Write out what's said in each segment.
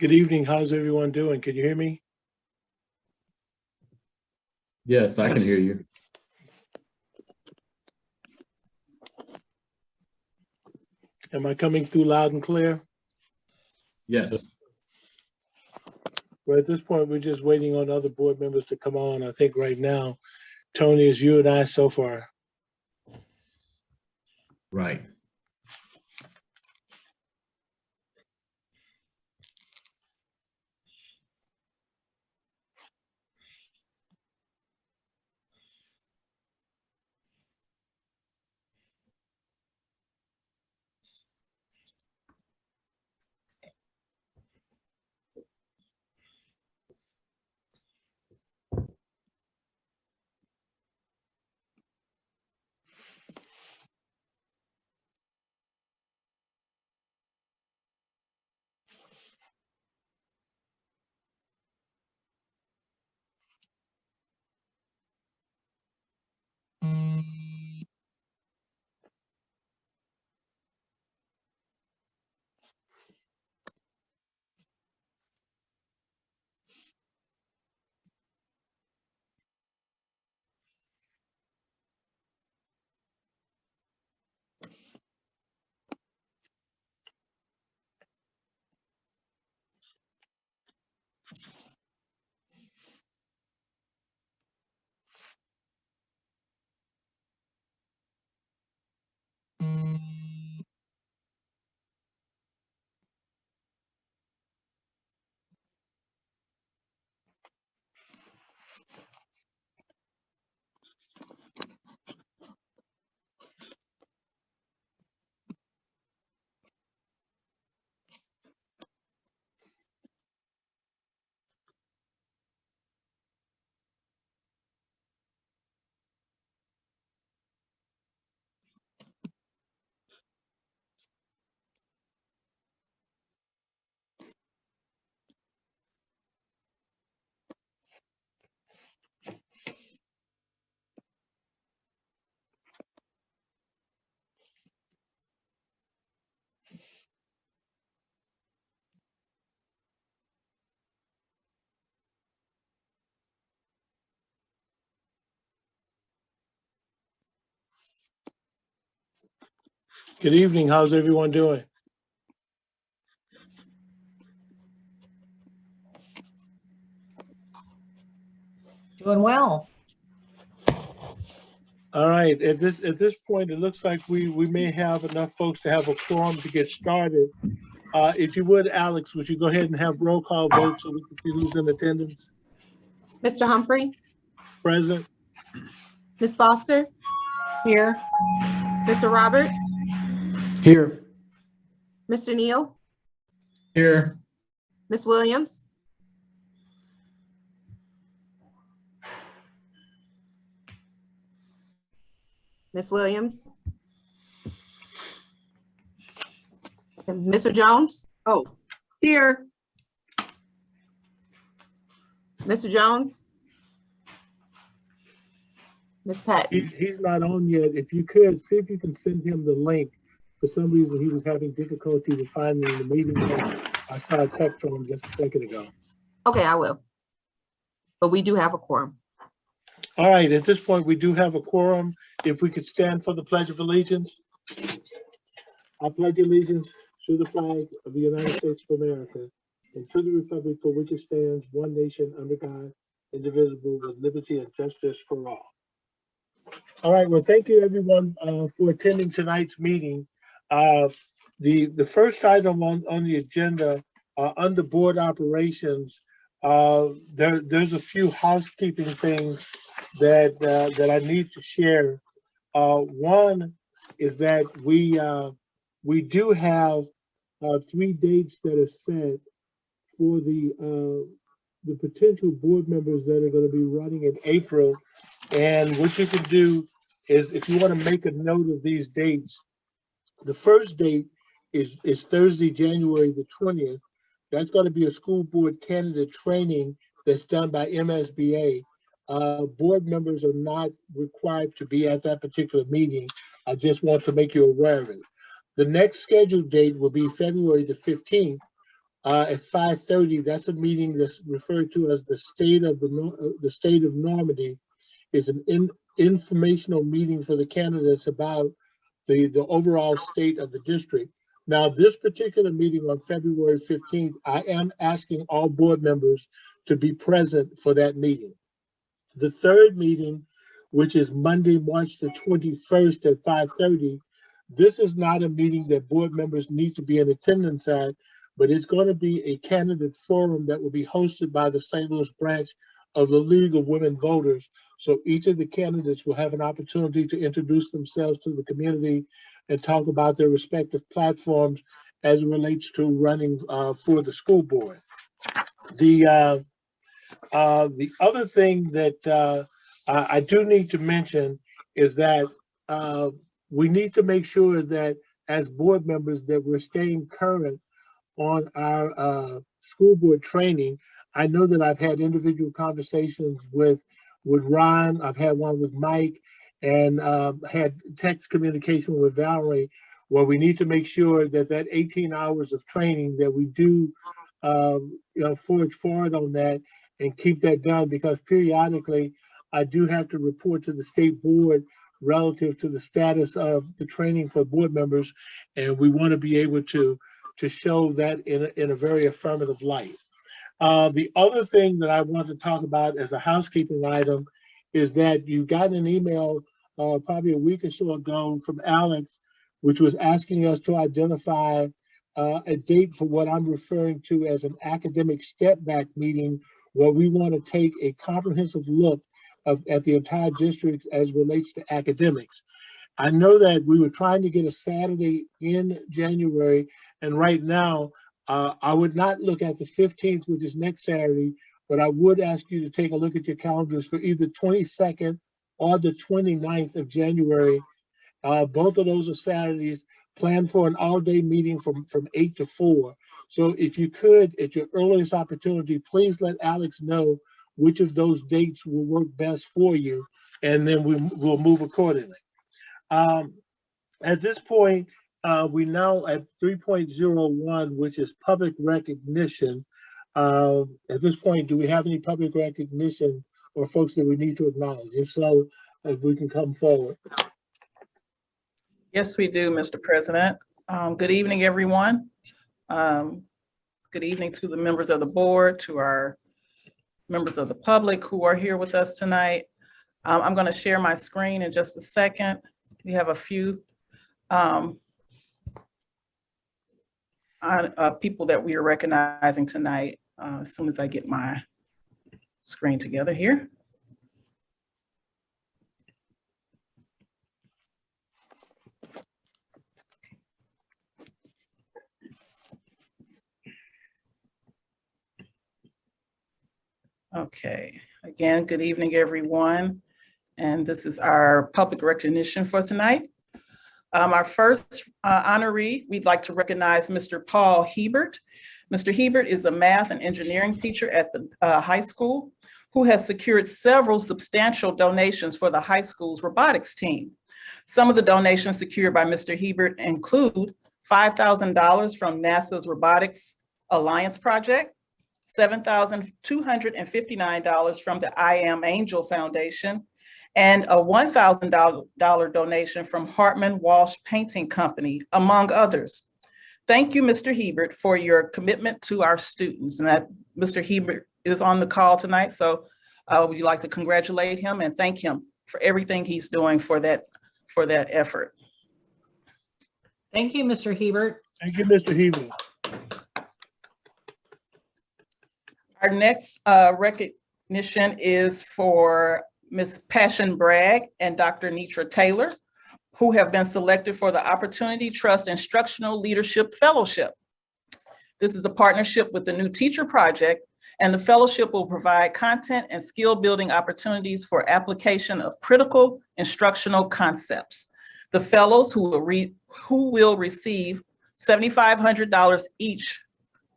Good evening. How's everyone doing? Can you hear me? Yes, I can hear you. Am I coming through loud and clear? Yes. Well, at this point, we're just waiting on other board members to come on. I think right now, Tony, is you and I so far. Right. Good evening. How's everyone doing? Doing well. All right. At this point, it looks like we may have enough folks to have a quorum to get started. If you would, Alex, would you go ahead and have roll call votes so we can see who's in attendance? Mr. Humphrey, Present. Ms. Foster, Here. Mr. Roberts, Here. Mr. Neal, Here. Ms. Williams, Ms. Williams, and Mr. Jones, Oh, here. Mr. Jones, Ms. Patton. He's not on yet. If you could, see if you can send him the link. For some reason, he was having difficulty with finding the meeting link. I saw a text from him just a second ago. Okay, I will. But we do have a quorum. All right, at this point, we do have a quorum. If we could stand for the Pledge of Allegiance. I pledge allegiance to the flag of the United States of America and to the republic for which it stands, one nation under God, indivisible, with liberty and justice for all. All right, well, thank you everyone for attending tonight's meeting. The first item on the agenda under board operations, there's a few housekeeping things that I need to share. One is that we do have 3 dates that are set for the potential board members that are going to be running in April. And what you can do is, if you want to make a note of these dates, the first date is Thursday, January the 20th. That's going to be a school board candidate training that's done by MSBA. Board members are not required to be at that particular meeting. I just want to make you aware of it. The next scheduled date will be February the 15th. At 5:30, that's a meeting that's referred to as the state of Normandy. Is an informational meeting for the candidates about the overall state of the district. Now, this particular meeting on February 15th, I am asking all board members to be present for that meeting. The third meeting, which is Monday, March the 21st at 5:30, this is not a meeting that board members need to be in attendance at, but it's going to be a candidate forum that will be hosted by the St. Louis branch of the League of Women Voters. So each of the candidates will have an opportunity to introduce themselves to the community and talk about their respective platforms as it relates to running for the school board. The other thing that I do need to mention is that we need to make sure that as board members that we're staying current on our school board training. I know that I've had individual conversations with Ron, I've had one with Mike, and had text communication with Valerie, where we need to make sure that that 18 hours of training that we do forge forward on that and keep that done, because periodically I do have to report to the state board relative to the status of the training for board members, and we want to be able to show that in a very affirmative light. The other thing that I want to talk about as a housekeeping item is that you got an email probably a week or so ago from Alex, which was asking us to identify a date for what I'm referring to as an academic step back meeting, where we want to take a comprehensive look at the entire district as relates to academics. I know that we were trying to get a Saturday in January, and right now, I would not look at the 15th, which is next Saturday, but I would ask you to take a look at your calendars for either 22nd or the 29th of January. Both of those are Saturdays. Plan for an all-day meeting from 8 to 4. So if you could, at your earliest opportunity, please let Alex know which of those dates will work best for you, and then we'll move accordingly. At this point, we now at 3.01, which is public recognition. At this point, do we have any public recognition or folks that we need to acknowledge? If so, if we can come forward. Yes, we do, Mr. President. Good evening, everyone. Good evening to the members of the board, to our members of the public who are here with us tonight. I'm going to share my screen in just a second. We have a few people that we are recognizing tonight as soon as I get my screen together here. Okay, again, good evening, everyone. And this is our public recognition for tonight. Our first honoree, we'd like to recognize Mr. Paul Hebert. Mr. Hebert is a math and engineering teacher at the high school who has secured several substantial donations for the high school's robotics team. Some of the donations secured by Mr. Hebert include $5,000 from NASA's Robotics Alliance Project, $7,259 from the I Am Angel Foundation, and a $1,000 donation from Hartman Walsh Painting Company, among others. Thank you, Mr. Hebert, for your commitment to our students. And that Mr. Hebert is on the call tonight, so would you like to congratulate him and thank him for everything he's doing for that effort. Thank you, Mr. Hebert. Thank you, Mr. Hebert. Our next recognition is for Ms. Passion Bragg and Dr. Nitra Taylor, who have been selected for the Opportunity Trust Instructional Leadership Fellowship. This is a partnership with the New Teacher Project, and the fellowship will provide content and skill building opportunities for application of critical instructional concepts. The fellows who will receive $7,500 each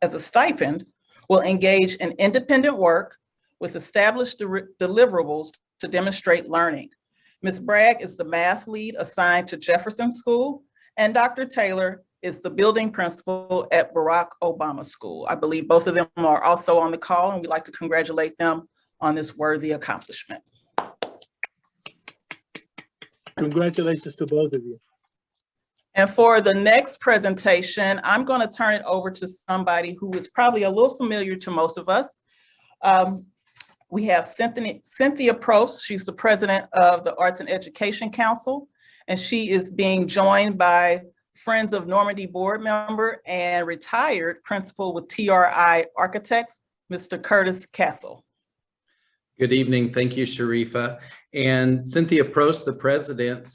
as a stipend will engage in independent work with established deliverables to demonstrate learning. Ms. Bragg is the math lead assigned to Jefferson School, and Dr. Taylor is the building principal at Barack Obama School. I believe both of them are also on the call, and we'd like to congratulate them on this worthy accomplishment. Congratulations to both of you. And for the next presentation, I'm going to turn it over to somebody who is probably a little familiar to most of us. We have Cynthia Probst. She's the president of the Arts and Education Council, and she is being joined by Friends of Normandy board member and retired principal with TRI Architects, Mr. Curtis Castle. Good evening. Thank you, Sharifa. And Cynthia Probst, the president,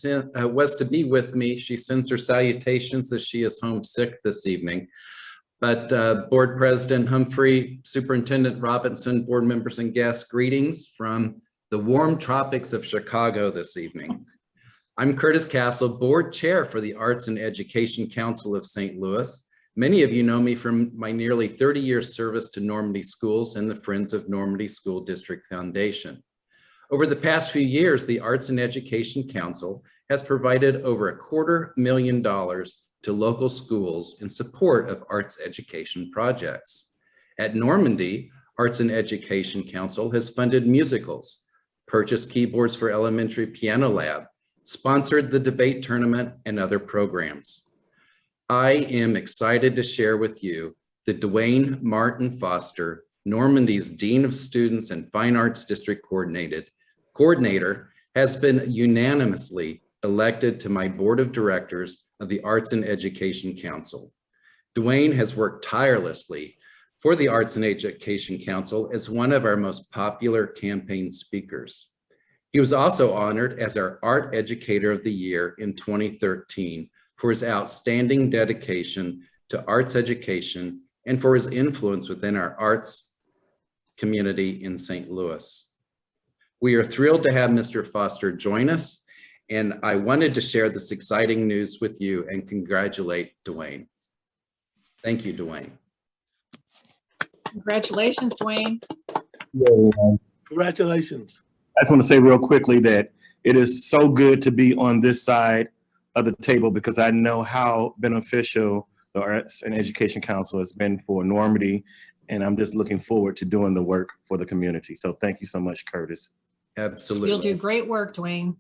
was to be with me. She sends her salutations as she is homesick this evening. But Board President Humphrey, Superintendent Robinson, board members and guests, greetings from the warm tropics of Chicago this evening. I'm Curtis Castle, board chair for the Arts and Education Council of St. Louis. Many of you know me from my nearly 30 years service to Normandy schools and the Friends of Normandy School District Foundation. Over the past few years, the Arts and Education Council has provided over $250,000 to local schools in support of arts education projects. At Normandy, Arts and Education Council has funded musicals, purchased keyboards for elementary piano lab, sponsored the debate tournament, and other programs. I am excited to share with you that Dwayne Martin Foster, Normandy's Dean of Students and Fine Arts District Coordinator, has been unanimously elected to my board of directors of the Arts and Education Council. Dwayne has worked tirelessly for the Arts and Education Council as one of our most popular campaign speakers. He was also honored as our Art Educator of the Year in 2013 for his outstanding dedication to arts education and for his influence within our arts community in St. Louis. We are thrilled to have Mr. Foster join us, and I wanted to share this exciting news with you and congratulate Dwayne. Thank you, Dwayne. Congratulations, Dwayne. Congratulations. I just want to say real quickly that it is so good to be on this side of the table because I know how beneficial the Arts and Education Council has been for Normandy, and I'm just looking forward to doing the work for the community. So thank you so much, Curtis. Absolutely. You'll do great work, Dwayne.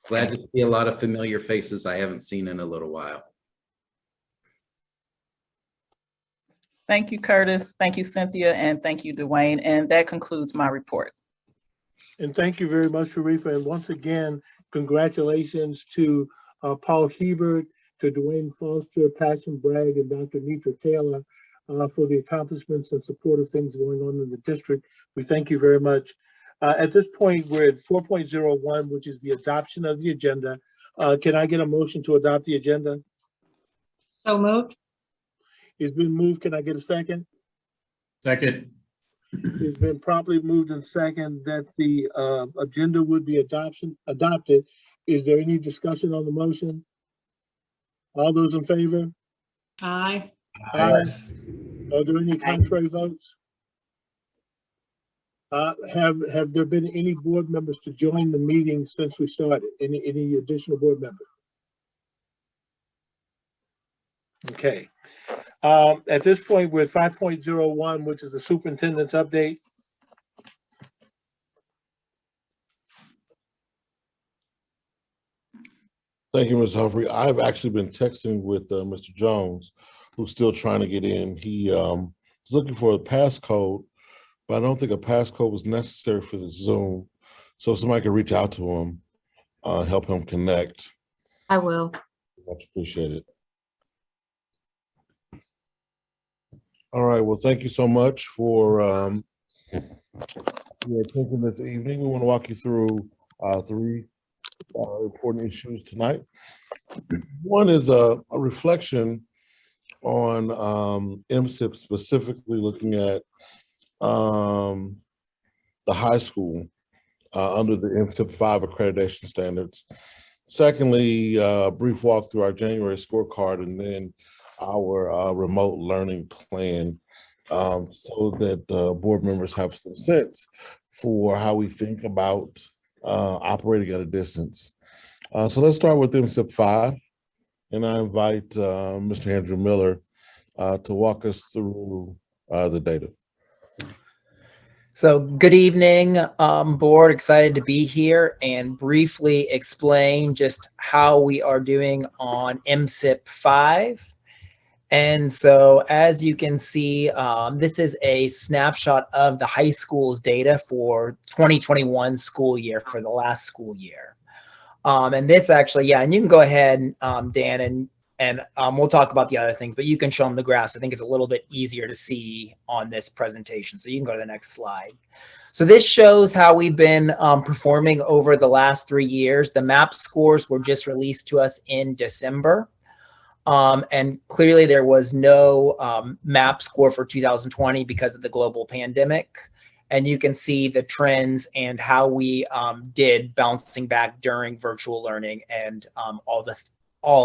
Glad to see a lot of familiar faces I haven't seen in a little while. Thank you, Curtis. Thank you, Cynthia, and thank you, Dwayne. And that concludes my report. And thank you very much, Sharifa. And once again, congratulations to Paul Hebert, to Dwayne Foster, Passion Bragg, and Dr. Nitra Taylor for the accomplishments and support of things going on in the district. We thank you very much. At this point, we're at 4.01, which is the adoption of the agenda. Can I get a motion to adopt the agenda? So moved. It's been moved. Can I get a second? Second. It's been properly moved and second that the agenda would be adopted. Is there any discussion on the motion? All those in favor? Aye. Aye. Are there any contrary votes? Have there been any board members to join the meeting since we started? Any additional board members? Okay. At this point, we're at 5.01, which is the superintendent's update. Thank you, Mr. Humphrey. I've actually been texting with Mr. Jones, who's still trying to get in. He was looking for a passcode, but I don't think a passcode was necessary for the Zoom. So somebody could reach out to him, help him connect. I will. Much appreciated. All right, well, thank you so much for your attention this evening. We want to walk you through three important issues tonight. One is a reflection on MSIP, specifically looking at the high school under the MSIP 5 accreditation standards. Secondly, a brief walk through our January scorecard, and then our remote learning plan, so that board members have some sense for how we think about operating at a distance. So let's start with MSIP 5. and I invite Mr. Andrew Miller to walk us through the data. So good evening, board. Excited to be here and briefly explain just how we are doing on MSIP 5. And so as you can see, this is a snapshot of the high school's data for 2021 school year, for the last school year. And this actually, yeah, and you can go ahead, Dan, and we'll talk about the other things, but you can show them the graphs. I think it's a little bit easier to see on this presentation. So you can go to the next slide. So this shows how we've been performing over the last 3 years. The MAP scores were just released to us in December. And clearly there was no MAP score for 2020 because of the global pandemic. And you can see the trends and how we did bouncing back during virtual learning and all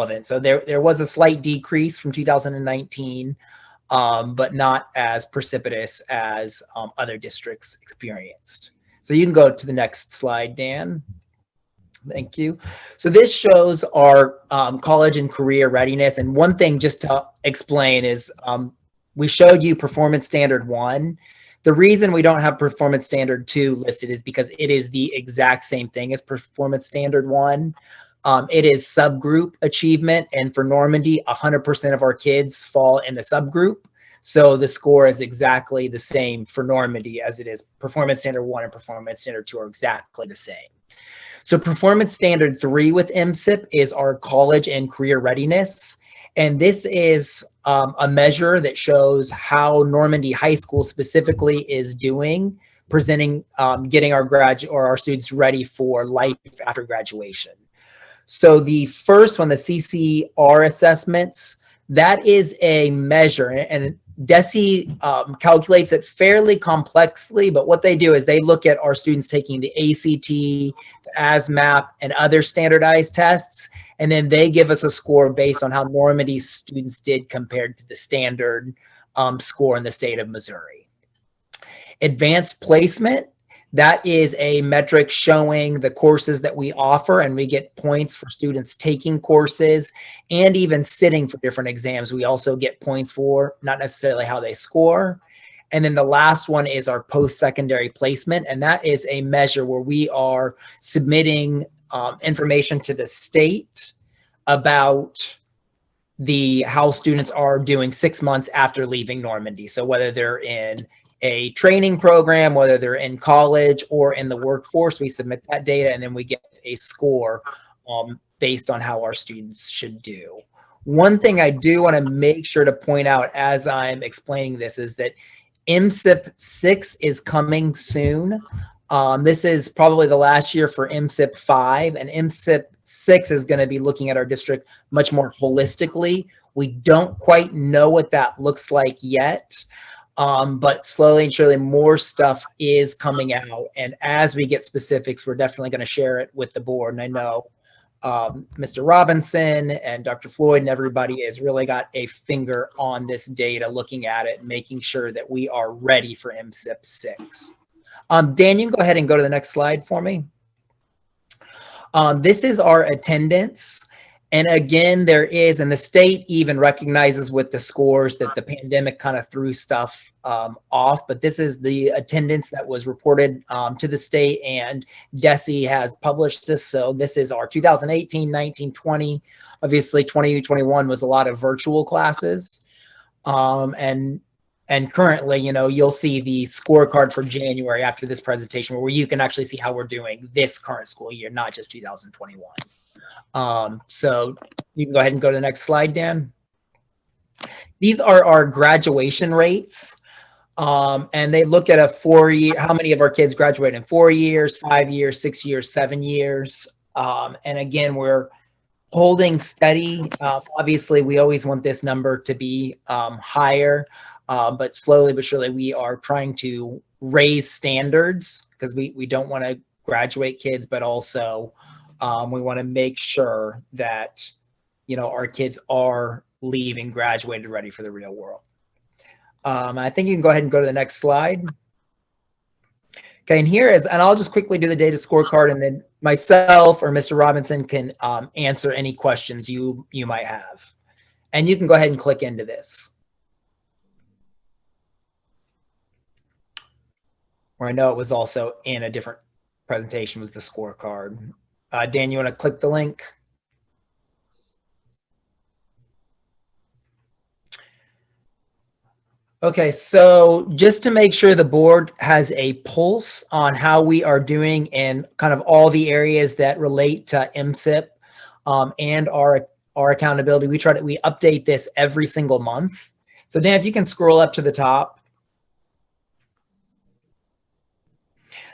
of it. So there was a slight decrease from 2019, but not as precipitous as other districts experienced. So you can go to the next slide, Dan. Thank you. So this shows our college and career readiness. And one thing just to explain is we showed you performance standard 1. The reason we don't have performance standard 2 listed is because it is the exact same thing as performance standard 1. It is subgroup achievement. And for Normandy, 100% of our kids fall in the subgroup. So the score is exactly the same for Normandy as it is. Performance standard 1 and performance standard 2 are exactly the same. So performance standard 3 with MSIP is our college and career readiness. And this is a measure that shows how Normandy High School specifically is doing, presenting, getting our students ready for life after graduation. So the first one, the CCR assessments, that is a measure, and DESE calculates it fairly complexly, but what they do is they look at our students taking the ACT, the ASMAP, and other standardized tests, and then they give us a score based on how Normandy students did compared to the standard score in the state of Missouri. Advanced placement, that is a metric showing the courses that we offer, and we get points for students taking courses and even sitting for different exams. We also get points for not necessarily how they score. And then the last one is our post-secondary placement, and that is a measure where we are submitting information to the state about how students are doing 6 months after leaving Normandy. So whether they're in a training program, whether they're in college or in the workforce, we submit that data and then we get a score based on how our students should do. One thing I do want to make sure to point out as I'm explaining this is that MSIP 6 is coming soon. This is probably the last year for MSIP 5, and MSIP 6 is going to be looking at our district much more holistically. We don't quite know what that looks like yet. But slowly and surely more stuff is coming out. And as we get specifics, we're definitely going to share it with the board. And I know Mr. Robinson and Dr. Floyd and everybody has really got a finger on this data, looking at it, making sure that we are ready for MSIP 6. Dan, you can go ahead and go to the next slide for me. This is our attendance. And again, there is, and the state even recognizes with the scores that the pandemic kind of threw stuff off, but this is the attendance that was reported to the state, and DESE has published this. So this is our 2018, 19, 20. Obviously 2021 was a lot of virtual classes. And currently, you know, you'll see the scorecard for January after this presentation where you can actually see how we're doing this current school year, not just 2021. So you can go ahead and go to the next slide, Dan. These are our graduation rates. And they look at a 4-year, how many of our kids graduate in 4 years, 5 years, 6 years, 7 years. And again, we're holding steady. Obviously, we always want this number to be higher, but slowly but surely we are trying to raise standards because we don't want to graduate kids, but also we want to make sure that, you know, our kids are leaving graduated ready for the real world. I think you can go ahead and go to the next slide. Okay, and here is, and I'll just quickly do the data scorecard and then myself or Mr. Robinson can answer any questions you might have. And you can go ahead and click into this. Or I know it was also in a different presentation was the scorecard. Dan, you want to click the link? Okay, so just to make sure the board has a pulse on how we are doing in kind of all the areas that relate to MSIP and our accountability, we update this every single month. So Dan, if you can scroll up to the top.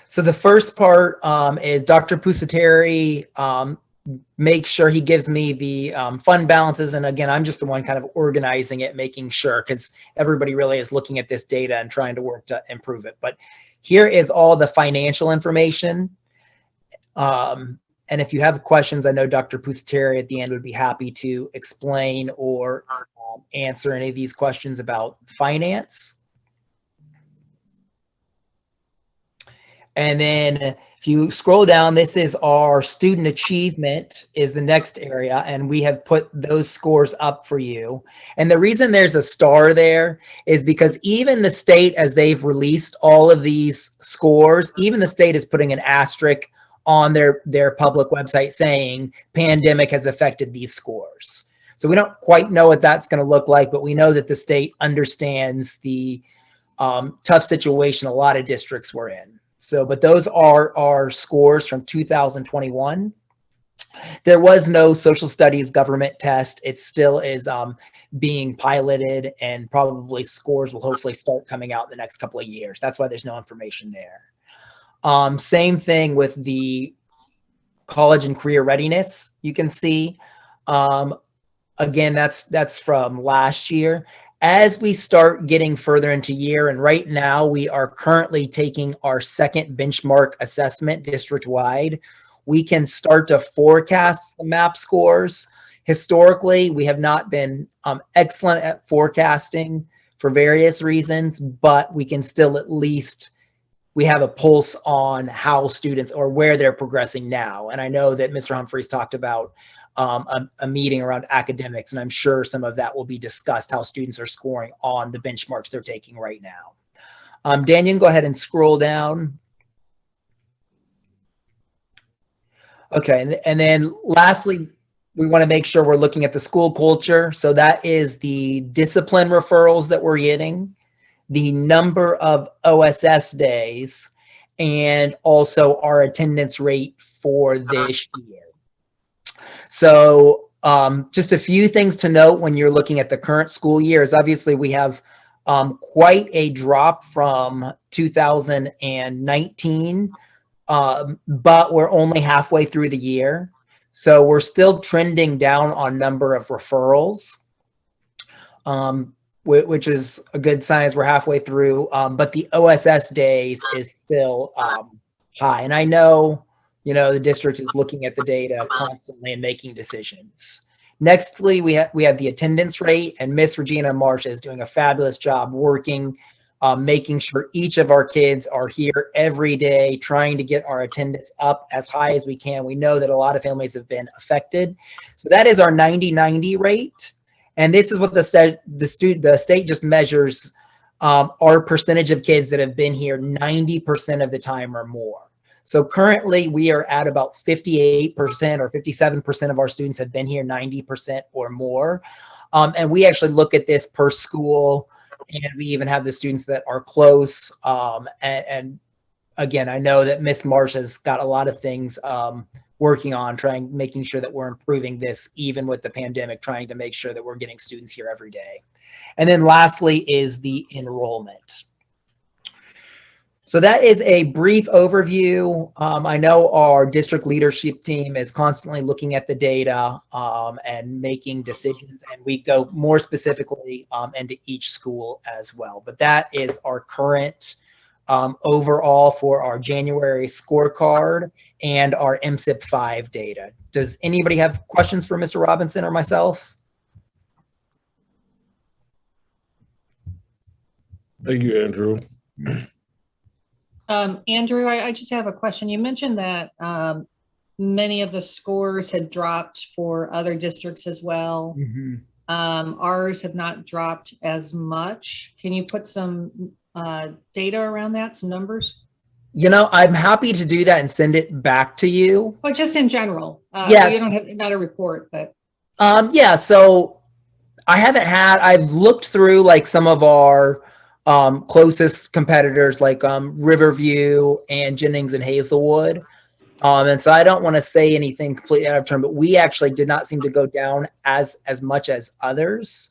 So the first part is Dr. Pusateri make sure he gives me the fund balances. And again, I'm just the one kind of organizing it, making sure, because everybody really is looking at this data and trying to work to improve it. But here is all the financial information. And if you have questions, I know Dr. Pusateri at the end would be happy to explain or answer any of these questions about finance. And then if you scroll down, this is our student achievement is the next area. And we have put those scores up for you. And the reason there's a star there is because even the state, as they've released all of these scores, even the state is putting an asterisk on their public website saying pandemic has affected these scores. So we don't quite know what that's going to look like, but we know that the state understands the tough situation a lot of districts were in. So, but those are our scores from 2021. There was no social studies government test. It still is being piloted, and probably scores will hopefully start coming out in the next couple of years. That's why there's no information there. Same thing with the college and career readiness. You can see, again, that's from last year. As we start getting further into year, and right now we are currently taking our second benchmark assessment district-wide, we can start to forecast the MAP scores. Historically, we have not been excellent at forecasting for various reasons, but we can still at least, we have a pulse on how students or where they're progressing now. And I know that Mr. Humphreys talked about a meeting around academics, and I'm sure some of that will be discussed, how students are scoring on the benchmarks they're taking right now. Dan, you can go ahead and scroll down. Okay, and then lastly, we want to make sure we're looking at the school culture. So that is the discipline referrals that we're getting, the number of OSS days, and also our attendance rate for this year. So just a few things to note when you're looking at the current school year is obviously we have quite a drop from 2019, but we're only halfway through the year. So we're still trending down on number of referrals, which is a good sign as we're halfway through. But the OSS days is still high. And I know, you know, the district is looking at the data constantly and making decisions. Nextly, we have the attendance rate, and Miss Regina Marsh is doing a fabulous job working, making sure each of our kids are here every day, trying to get our attendance up as high as we can. We know that a lot of families have been affected. So that is our 90-90 rate. And this is what the state just measures our percentage of kids that have been here 90% of the time or more. So currently we are at about 58% or 57% of our students have been here 90% or more. And we actually look at this per school, and we even have the students that are close. And again, I know that Miss Marsh has got a lot of things working on making sure that we're improving this, even with the pandemic, trying to make sure that we're getting students here every day. And then lastly is the enrollment. So that is a brief overview. I know our district leadership team is constantly looking at the data and making decisions, and we go more specifically into each school as well. But that is our current overall for our January scorecard and our MSIP 5 data. Does anybody have questions for Mr. Robinson or myself? Thank you, Andrew. Andrew, I just have a question. You mentioned that many of the scores had dropped for other districts as well. Ours have not dropped as much. Can you put some data around that, some numbers? You know, I'm happy to do that and send it back to you. Well, just in general. Yes. You don't have, not a report, but. Yeah, so I've looked through like some of our closest competitors like Riverview and Jennings and Hazelwood. And so I don't want to say anything completely out of turn, but we actually did not seem to go down as much as others.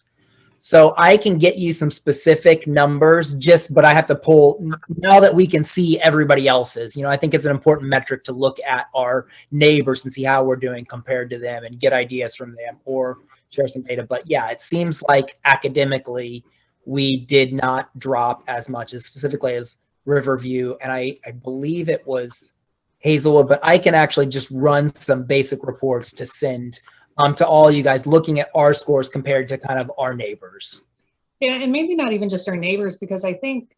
So I can get you some specific numbers but I have to pull now that we can see everybody else's. You know, I think it's an important metric to look at our neighbors and see how we're doing compared to them and get ideas from them or share some data. But yeah, it seems like academically we did not drop as much as specifically as Riverview. And I believe it was Hazelwood, but I can actually just run some basic reports to send to all you guys looking at our scores compared to kind of our neighbors. Yeah, and maybe not even just our neighbors, because I think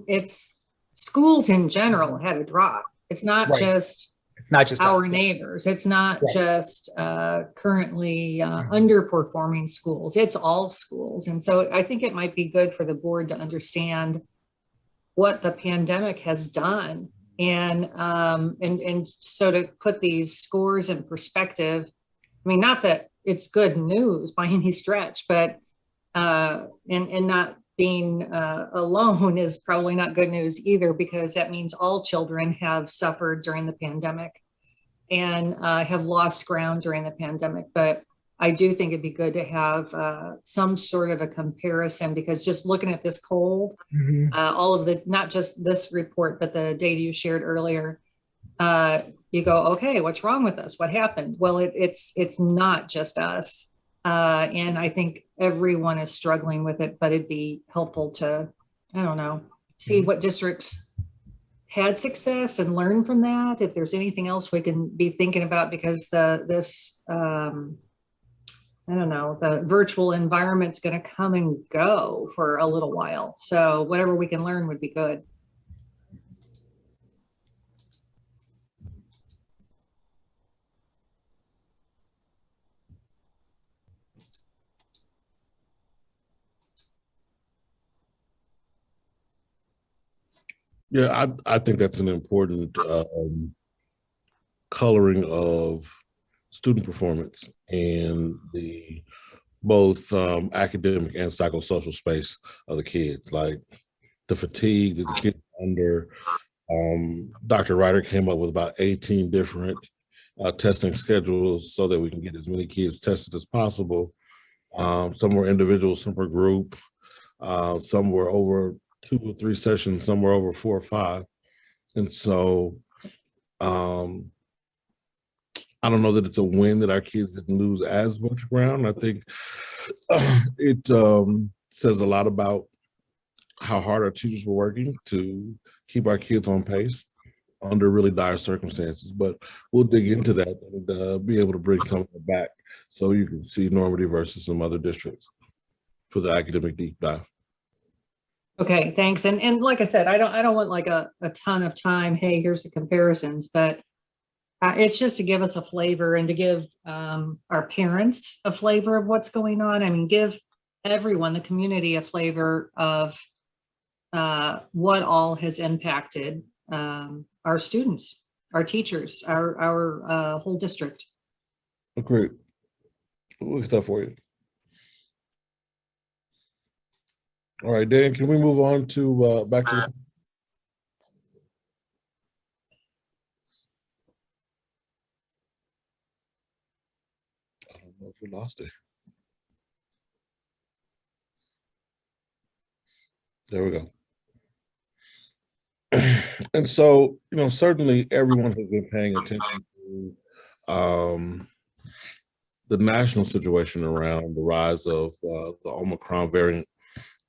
it's schools in general had a drop. It's not Right. just It's not just our neighbors. It's not Right. just currently underperforming schools. It's all schools. And so I think it might be good for the board to understand what the pandemic has done. And so to put these scores in perspective, I mean, not that it's good news by any stretch, but and not being alone is probably not good news either, because that means all children have suffered during the pandemic and have lost ground during the pandemic. But I do think it'd be good to have some sort of a comparison, because just looking at this cold, all of the, not just this report, but the data you shared earlier, you go, okay, what's wrong with us? What happened? Well, it's not just us. And I think everyone is struggling with it, but it'd be helpful to, I don't know, see what districts had success and learn from that. If there's anything else we can be thinking about, because this I don't know, the virtual environment's going to come and go for a little while. So whatever we can learn would be good. Yeah, I think that's an important coloring of student performance and the both academic and psychosocial space of the kids, like the fatigue that the kids are under. Dr. Ryder came up with about 18 different testing schedules so that we can get as many kids tested as possible. Some were individual, some were group, some were over 2 or 3 sessions, some were over 4 or 5. And so I don't know that it's a win that our kids didn't lose as much ground. I think it says a lot about how hard our teachers were working to keep our kids on pace under really dire circumstances. But we'll dig into that and be able to bring some of it back so you can see Normandy versus some other districts for the academic deep dive. Okay, thanks. And like I said, I don't want like a ton of time. Hey, here's the comparisons, but it's just to give us a flavor and to give our parents a flavor of what's going on. I mean, give everyone, the community, a flavor of what all has impacted our students, our teachers, our whole district. Great. We'll get that for you. All right, Dan, can we move on to back to the I don't know if we lost it. There we go. And so, you know, certainly everyone has been paying attention to the national situation around the rise of the Omicron variant.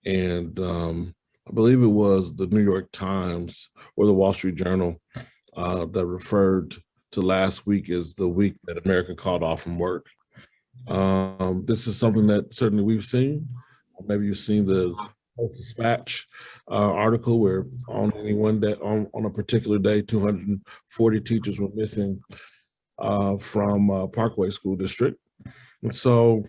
And I believe it was the New York Times or the Wall Street Journal that referred to last week as the week that America called off from work. This is something that certainly we've seen. Maybe you've seen the Post-Dispatch article where on any one day, on a particular day, 240 teachers were missing. from Parkway School District. And so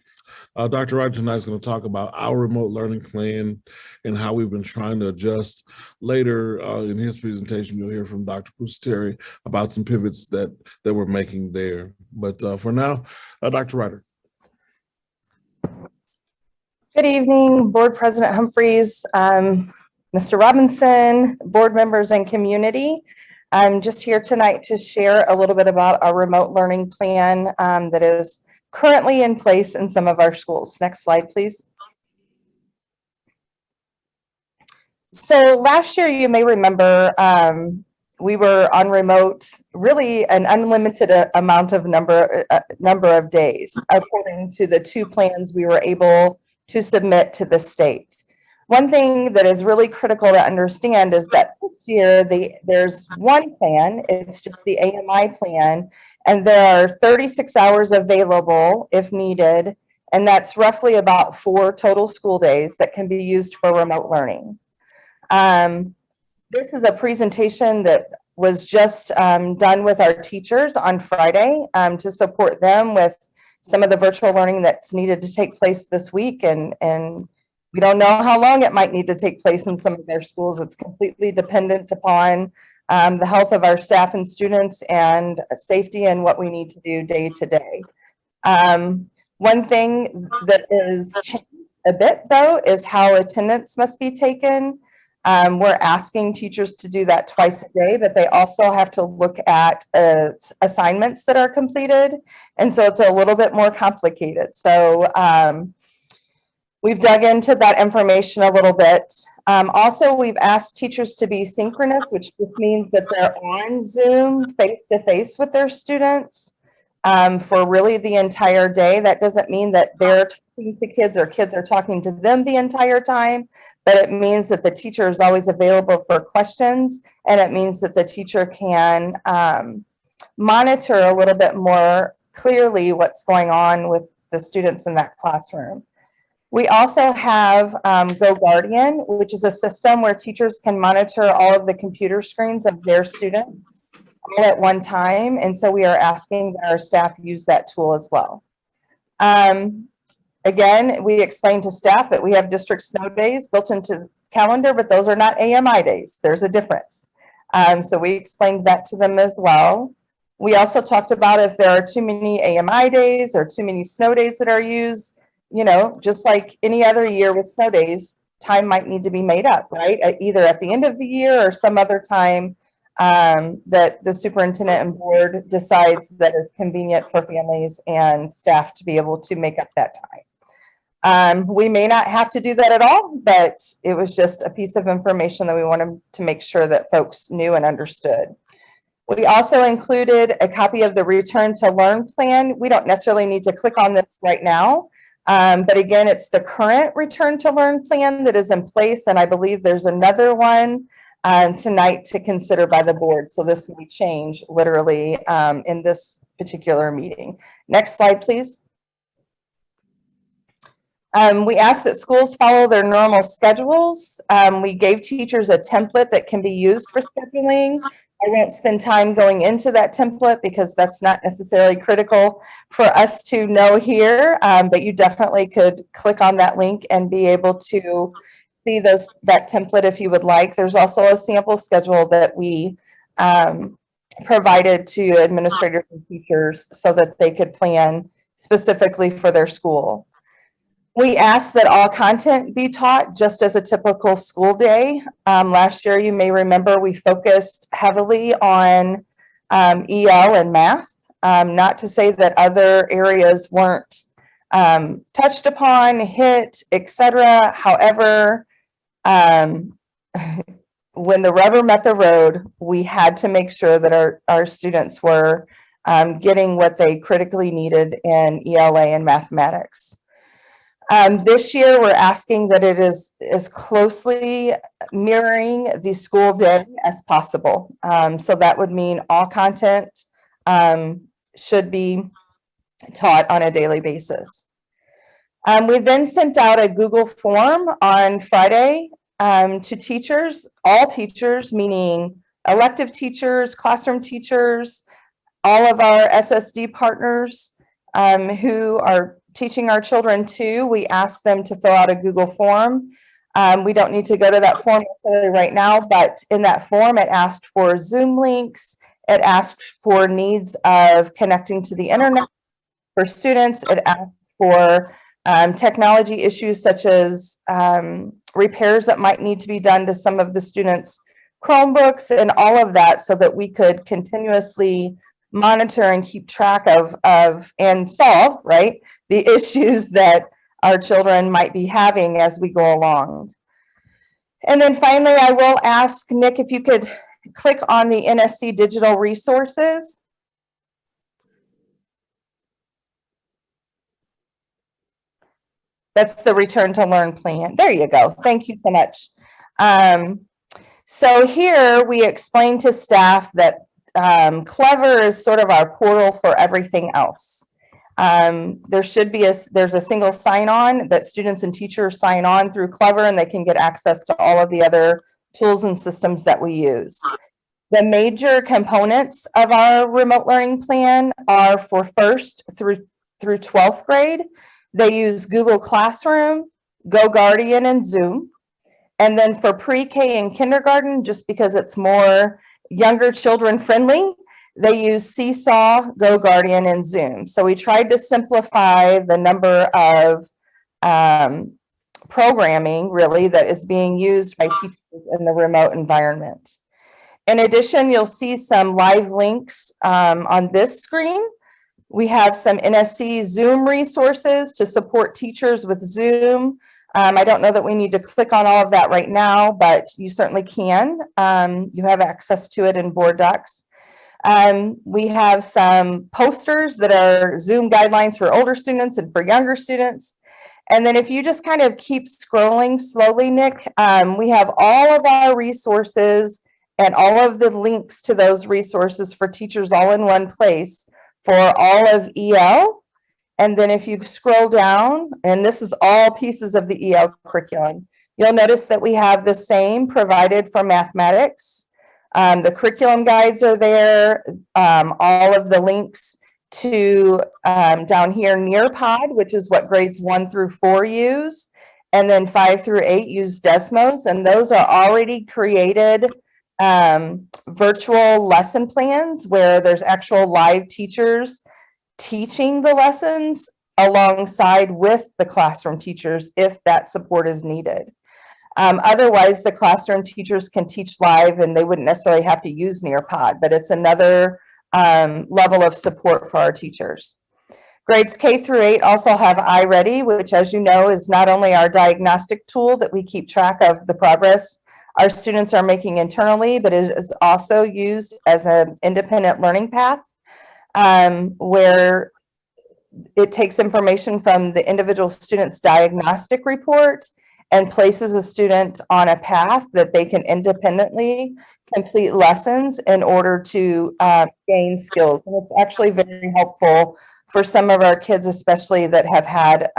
Dr. Rogers tonight is going to talk about our remote learning plan and how we've been trying to adjust. Later in his presentation, you'll hear from Dr. Pusateri about some pivots that we're making there. But for now, Dr. Ryder. Good evening, Board President Humphreys, Mr. Robinson, board members and community. I'm just here tonight to share a little bit about our remote learning plan that is currently in place in some of our schools. Next slide, please. So last year, you may remember, we were on remote, really an unlimited amount of number of days, according to the 2 plans we were able to submit to the state. One thing that is really critical to understand is that this year there's one plan, it's just the AMI plan, and there are 36 hours available if needed, and that's roughly about 4 total school days that can be used for remote learning. This is a presentation that was just done with our teachers on Friday to support them with some of the virtual learning that's needed to take place this week, and we don't know how long it might need to take place in some of their schools. It's completely dependent upon the health of our staff and students and safety and what we need to do day to day. One thing that is changed a bit though is how attendance must be taken. We're asking teachers to do that twice a day, but they also have to look at assignments that are completed. And so it's a little bit more complicated. So we've dug into that information a little bit. Also, we've asked teachers to be synchronous, which just means that they're on Zoom face-to-face with their students for really the entire day. That doesn't mean that they're talking to kids or kids are talking to them the entire time, but it means that the teacher is always available for questions, and it means that the teacher can monitor a little bit more clearly what's going on with the students in that classroom. We also have GoGuardian, which is a system where teachers can monitor all of the computer screens of their students all at one time. And so we are asking that our staff use that tool as well. Again, we explained to staff that we have district snow days built into the calendar, but those are not AMI days. There's a difference. So we explained that to them as well. We also talked about if there are too many AMI days or too many snow days that are used, you know, just like any other year with snow days, time might need to be made up, right? Either at the end of the year or some other time that the superintendent and board decides that is convenient for families and staff to be able to make up that time. We may not have to do that at all, but it was just a piece of information that we wanted to make sure that folks knew and understood. We also included a copy of the Return to Learn plan. We don't necessarily need to click on this right now, but again, it's the current Return to Learn plan that is in place, and I believe there's another one tonight to consider by the board. So this may change literally in this particular meeting. Next slide, please. We asked that schools follow their normal schedules. We gave teachers a template that can be used for scheduling. I won't spend time going into that template because that's not necessarily critical for us to know here, but you definitely could click on that link and be able to see that template if you would like. There's also a sample schedule that we provided to administrators and teachers so that they could plan specifically for their school. We asked that all content be taught just as a typical school day. Last year, you may remember, we focused heavily on EL and math. Not to say that other areas weren't touched upon, hit, etc. However, when the rubber met the road, we had to make sure that our students were getting what they critically needed in ELA and mathematics. This year, we're asking that it is as closely mirroring the school day as possible. So that would mean all content should be taught on a daily basis. We then sent out a Google form on Friday to teachers, all teachers, meaning elective teachers, classroom teachers, all of our SSD partners who are teaching our children too, we ask them to fill out a Google form. We don't need to go to that form right now, but in that form, it asked for Zoom links. It asked for needs of connecting to the internet for students. It asked for technology issues such as repairs that might need to be done to some of the students' Chromebooks and all of that, so that we could continuously monitor and keep track of and solve, right, the issues that our children might be having as we go along. And then finally, I will ask Nick if you could click on the NSC digital resources. That's the return to learn plan. There you go. Thank you so much. So here we explain to staff that Clever is sort of our portal for everything else. There's a single sign-on that students and teachers sign on through Clever, and they can get access to all of the other tools and systems that we use. The major components of our remote learning plan are for 1st through 12th grade. They use Google Classroom, GoGuardian, and Zoom. And then for pre-K and kindergarten, just because it's more younger children friendly, they use Seesaw, GoGuardian, and Zoom. So we tried to simplify the number of programming really that is being used by teachers in the remote environment. In addition, you'll see some live links on this screen. We have some NSC Zoom resources to support teachers with Zoom. I don't know that we need to click on all of that right now, but you certainly can. You have access to it in board docs. We have some posters that are Zoom guidelines for older students and for younger students. And then if you just kind of keep scrolling slowly, Nick, we have all of our resources and all of the links to those resources for teachers all in one place for all of EL. And then if you scroll down, and this is all pieces of the EL curriculum, you'll notice that we have the same provided for mathematics. The curriculum guides are there, all of the links to down here Nearpod, which is what grades 1 through 4 use, and then 5 through 8 use Desmos, and those are already created virtual lesson plans where there's actual live teachers teaching the lessons alongside with the classroom teachers if that support is needed. Otherwise, the classroom teachers can teach live and they wouldn't necessarily have to use Nearpod, but it's another level of support for our teachers. Grades K through 8 also have iReady, which, as you know, is not only our diagnostic tool that we keep track of the progress our students are making internally, but it is also used as an independent learning path where it takes information from the individual student's diagnostic report and places a student on a path that they can independently complete lessons in order to gain skills. And it's actually very helpful for some of our kids, especially that have had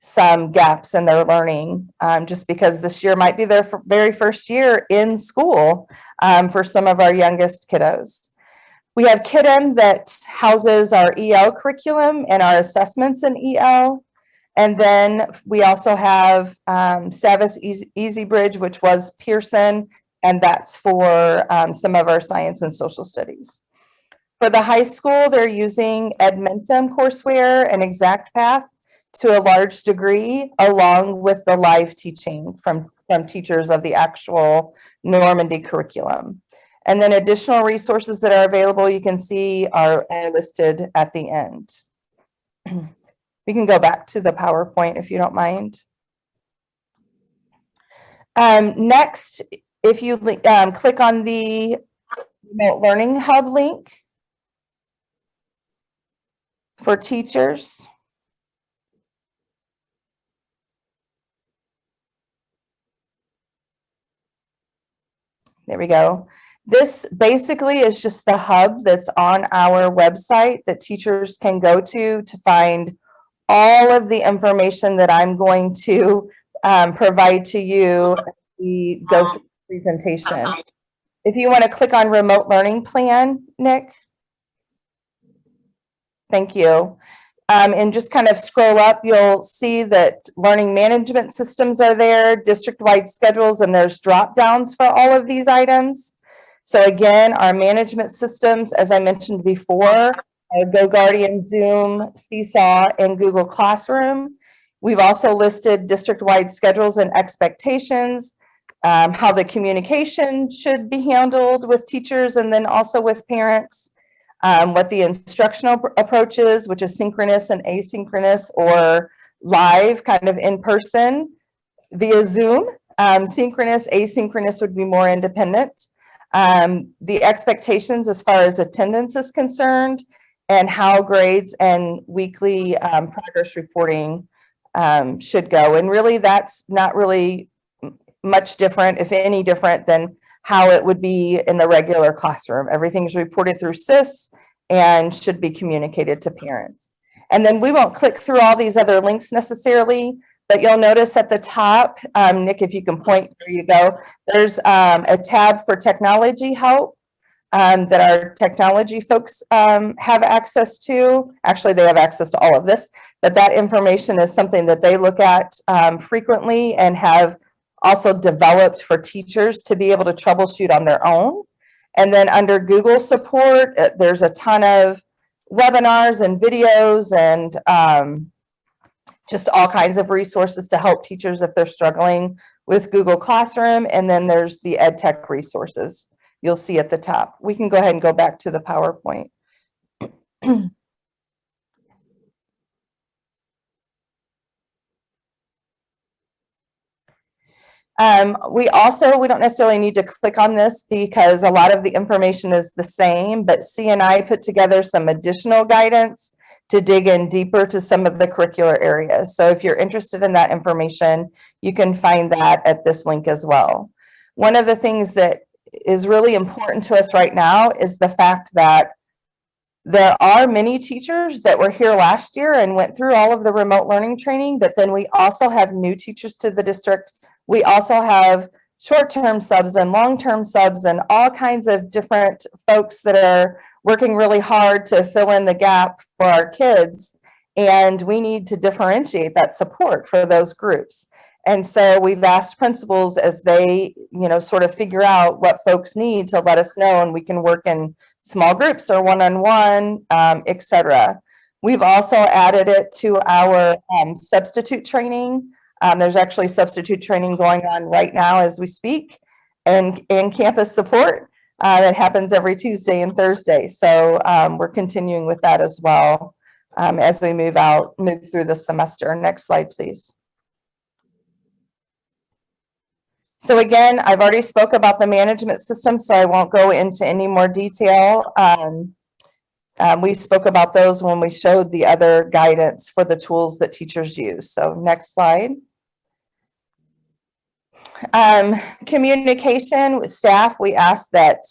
some gaps in their learning, just because this year might be their very first year in school for some of our youngest kiddos. We have KidM that houses our EL curriculum and our assessments in EL. And then we also have Savvis Easy Bridge, which was Pearson, and that's for some of our science and social studies. For the high school, they're using Edmentum courseware and ExactPath to a large degree, along with the live teaching from teachers of the actual Normandy curriculum. And then additional resources that are available, you can see are listed at the end. We can go back to the PowerPoint if you don't mind. Next, if you click on the Remote Learning Hub link for teachers. There we go. This basically is just the hub that's on our website that teachers can go to find all of the information that I'm going to provide to you as we go through the presentation. If you want to click on Remote Learning Plan, Nick. Thank you. And just kind of scroll up, you'll see that learning management systems are there, district-wide schedules, and there's drop downs for all of these items. So again, our management systems, as I mentioned before, GoGuardian, Zoom, Seesaw, and Google Classroom. We've also listed district-wide schedules and expectations, how the communication should be handled with teachers and then also with parents. What the instructional approach is, which is synchronous and asynchronous, or live, kind of in person via Zoom. Synchronous, asynchronous would be more independent. The expectations as far as attendance is concerned, and how grades and weekly progress reporting should go. And really, that's not really much different, if any different, than how it would be in the regular classroom. Everything's reported through SIS and should be communicated to parents. And then we won't click through all these other links necessarily, but you'll notice at the top, Nick, if you can point, there you go. There's a tab for technology help that our technology folks have access to. Actually, they have access to all of this, but that information is something that they look at frequently and have also developed for teachers to be able to troubleshoot on their own. And then under Google support, there's a ton of webinars and videos and just all kinds of resources to help teachers if they're struggling with Google Classroom. And then there's the EdTech resources you'll see at the top. We can go ahead and go back to the PowerPoint. We don't necessarily need to click on this because a lot of the information is the same, but C&I put together some additional guidance to dig in deeper to some of the curricular areas. So if you're interested in that information, you can find that at this link as well. One of the things that is really important to us right now is the fact that there are many teachers that were here last year and went through all of the remote learning training, but then we also have new teachers to the district. We also have short-term subs and long-term subs and all kinds of different folks that are working really hard to fill in the gap for our kids. And we need to differentiate that support for those groups. And so we've asked principals as they, sort of figure out what folks need to let us know, and we can work in small groups or one-on-one, et cetera. We've also added it to our substitute training. There's actually substitute training going on right now as we speak, and campus support that happens every Tuesday and Thursday. So we're continuing with that as well as we move through the semester. Next slide, please. So again, I've already spoke about the management system, so I won't go into any more detail. We spoke about those when we showed the other guidance for the tools that teachers use. So next slide. Communication with staff, we ask that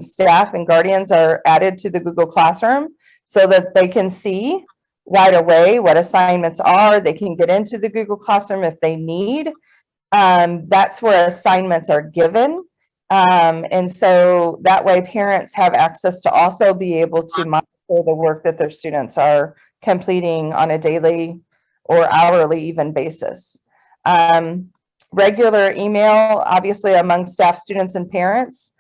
staff and guardians are added to the Google Classroom so that they can see right away what assignments are. They can get into the Google Classroom if they need. That's where assignments are given. And so that way parents have access to also be able to monitor the work that their students are completing on a daily or hourly even basis. Regular email, obviously among staff, students, and parents,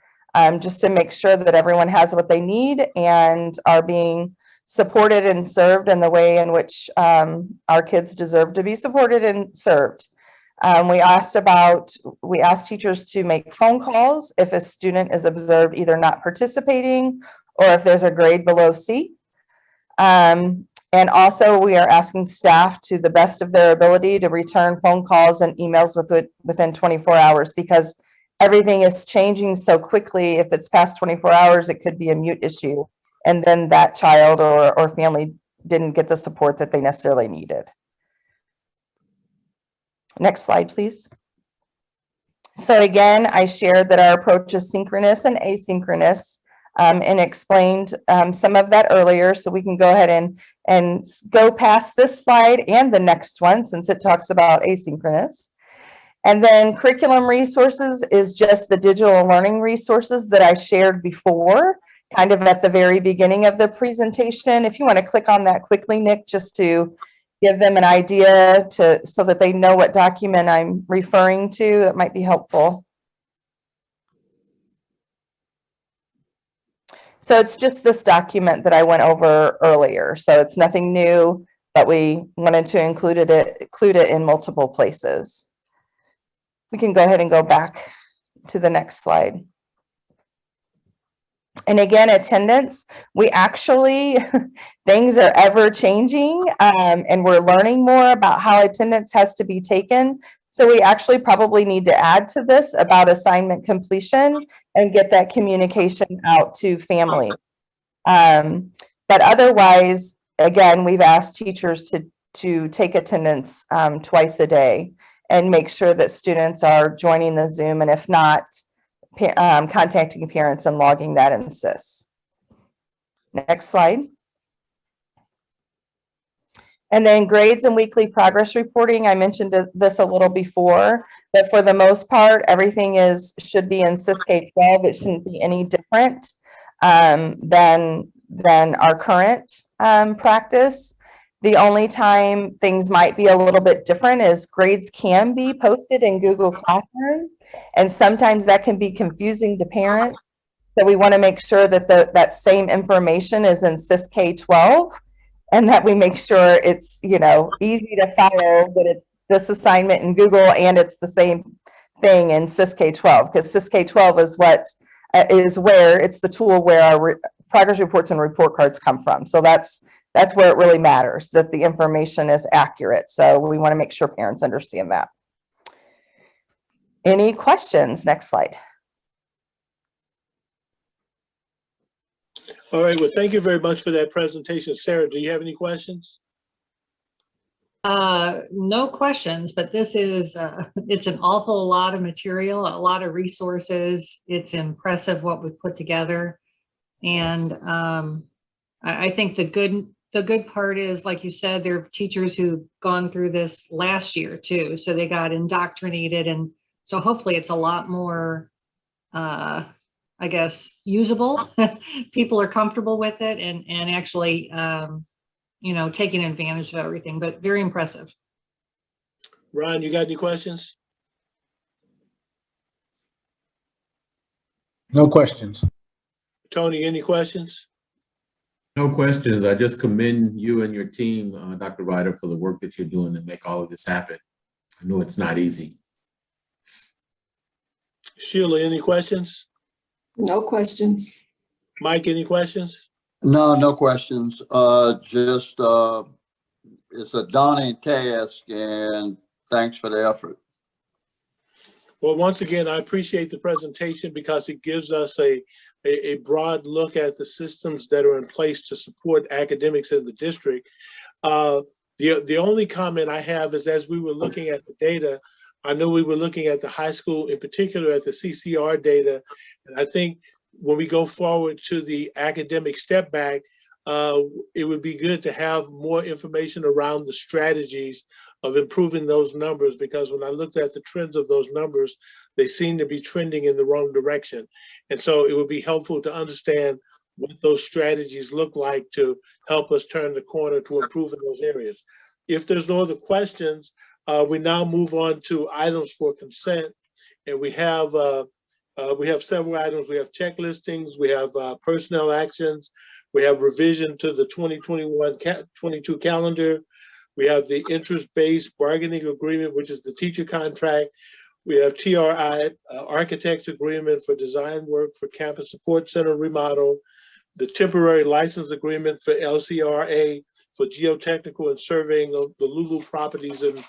just to make sure that everyone has what they need and are being supported and served in the way in which our kids deserve to be supported and served. We asked teachers to make phone calls if a student is observed either not participating or if there's a grade below C. And also we are asking staff to the best of their ability to return phone calls and emails within 24 hours because everything is changing so quickly. If it's past 24 hours, it could be a mute issue. And then that child or family didn't get the support that they necessarily needed. Next slide, please. So again, I shared that our approach is synchronous and asynchronous and explained some of that earlier. So we can go ahead and go past this slide and the next one since it talks about asynchronous. And then curriculum resources is just the digital learning resources that I shared before, kind of at the very beginning of the presentation. If you want to click on that quickly, Nick, just to give them an idea so that they know what document I'm referring to, that might be helpful. So it's just this document that I went over earlier. So it's nothing new, but we wanted to include it in multiple places. We can go ahead and go back to the next slide. And again, attendance, we actually, things are ever changing, and we're learning more about how attendance has to be taken. So we actually probably need to add to this about assignment completion and get that communication out to families. But otherwise, again, we've asked teachers to take attendance twice a day and make sure that students are joining the Zoom, and if not, contacting parents and logging that in SIS. Next slide. And then grades and weekly progress reporting. I mentioned this a little before, but for the most part, everything should be in SIS K-12. It shouldn't be any different than our current practice. The only time things might be a little bit different is grades can be posted in Google Classroom, and sometimes that can be confusing to parents. So we want to make sure that that same information is in SIS K-12, and that we make sure it's, you know, easy to follow, that it's this assignment in Google and it's the same thing in SIS K-12, because SIS K-12 is where it's the tool where our progress reports and report cards come from. So that's where it really matters, that the information is accurate. So we want to make sure parents understand that. Any questions? Next slide. All right, well, thank you very much for that presentation. Sarah, do you have any questions? No questions, but this is, it's an awful lot of material, a lot of resources. It's impressive what we've put together. And I think the good part is, like you said, there are teachers who've gone through this last year too. So they got indoctrinated. And so hopefully it's a lot more, I guess, usable. People are comfortable with it and actually, you know, taking advantage of everything, but very impressive. Ron, you got any questions? No questions. Tony, any questions? No questions. I just commend you and your team, Dr. Ryder, for the work that you're doing to make all of this happen. I know it's not easy. Sheila, any questions? No questions. Mike, any questions? No questions. Just it's a daunting task, and thanks for the effort. Well, once again, I appreciate the presentation because it gives us a broad look at the systems that are in place to support academics in the district. The only comment I have is, as we were looking at the data, I know we were looking at the high school, in particular at the CCR data, and I think when we go forward to the academic step back, it would be good to have more information around the strategies of improving those numbers, because when I looked at the trends of those numbers, they seem to be trending in the wrong direction. And so it would be helpful to understand what those strategies look like to help us turn the corner to improve in those areas. If there's no other questions, we now move on to items for consent, and we have several items. We have checklistings, we have personnel actions, we have revision to the 2021-22 calendar, we have the interest-based bargaining agreement, which is the teacher contract. We have TRI architect's agreement for design work for campus support center remodel, the temporary license agreement for LCRA for geotechnical and surveying of the Lulu properties, and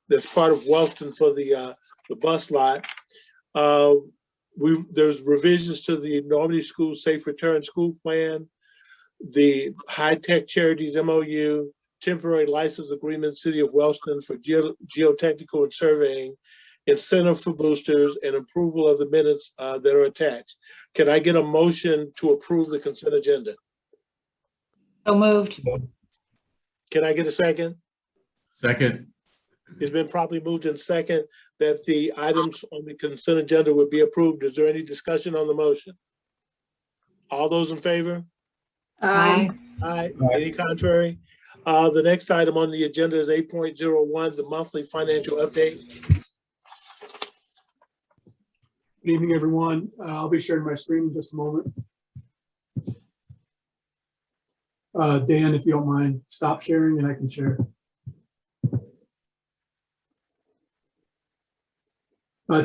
that's part of Wellston for the bus lot. There's revisions to the Normandy School Safe Return School Plan, the High Tech Charities MOU, temporary license agreement, City of Wellston for geotechnical and surveying, incentive for boosters, and approval of the minutes that are attached. Can I get a motion to approve the consent agenda? So moved. Can I get a second? Second. It's been properly moved in second that the items on the consent agenda would be approved. Is there any discussion on the motion? All those in favor? Aye. Aye. Any contrary? The next item on the agenda is 8.01, the monthly financial update. Good evening, everyone. I'll be sharing my screen in just a moment. Dan, if you don't mind, stop sharing and I can share.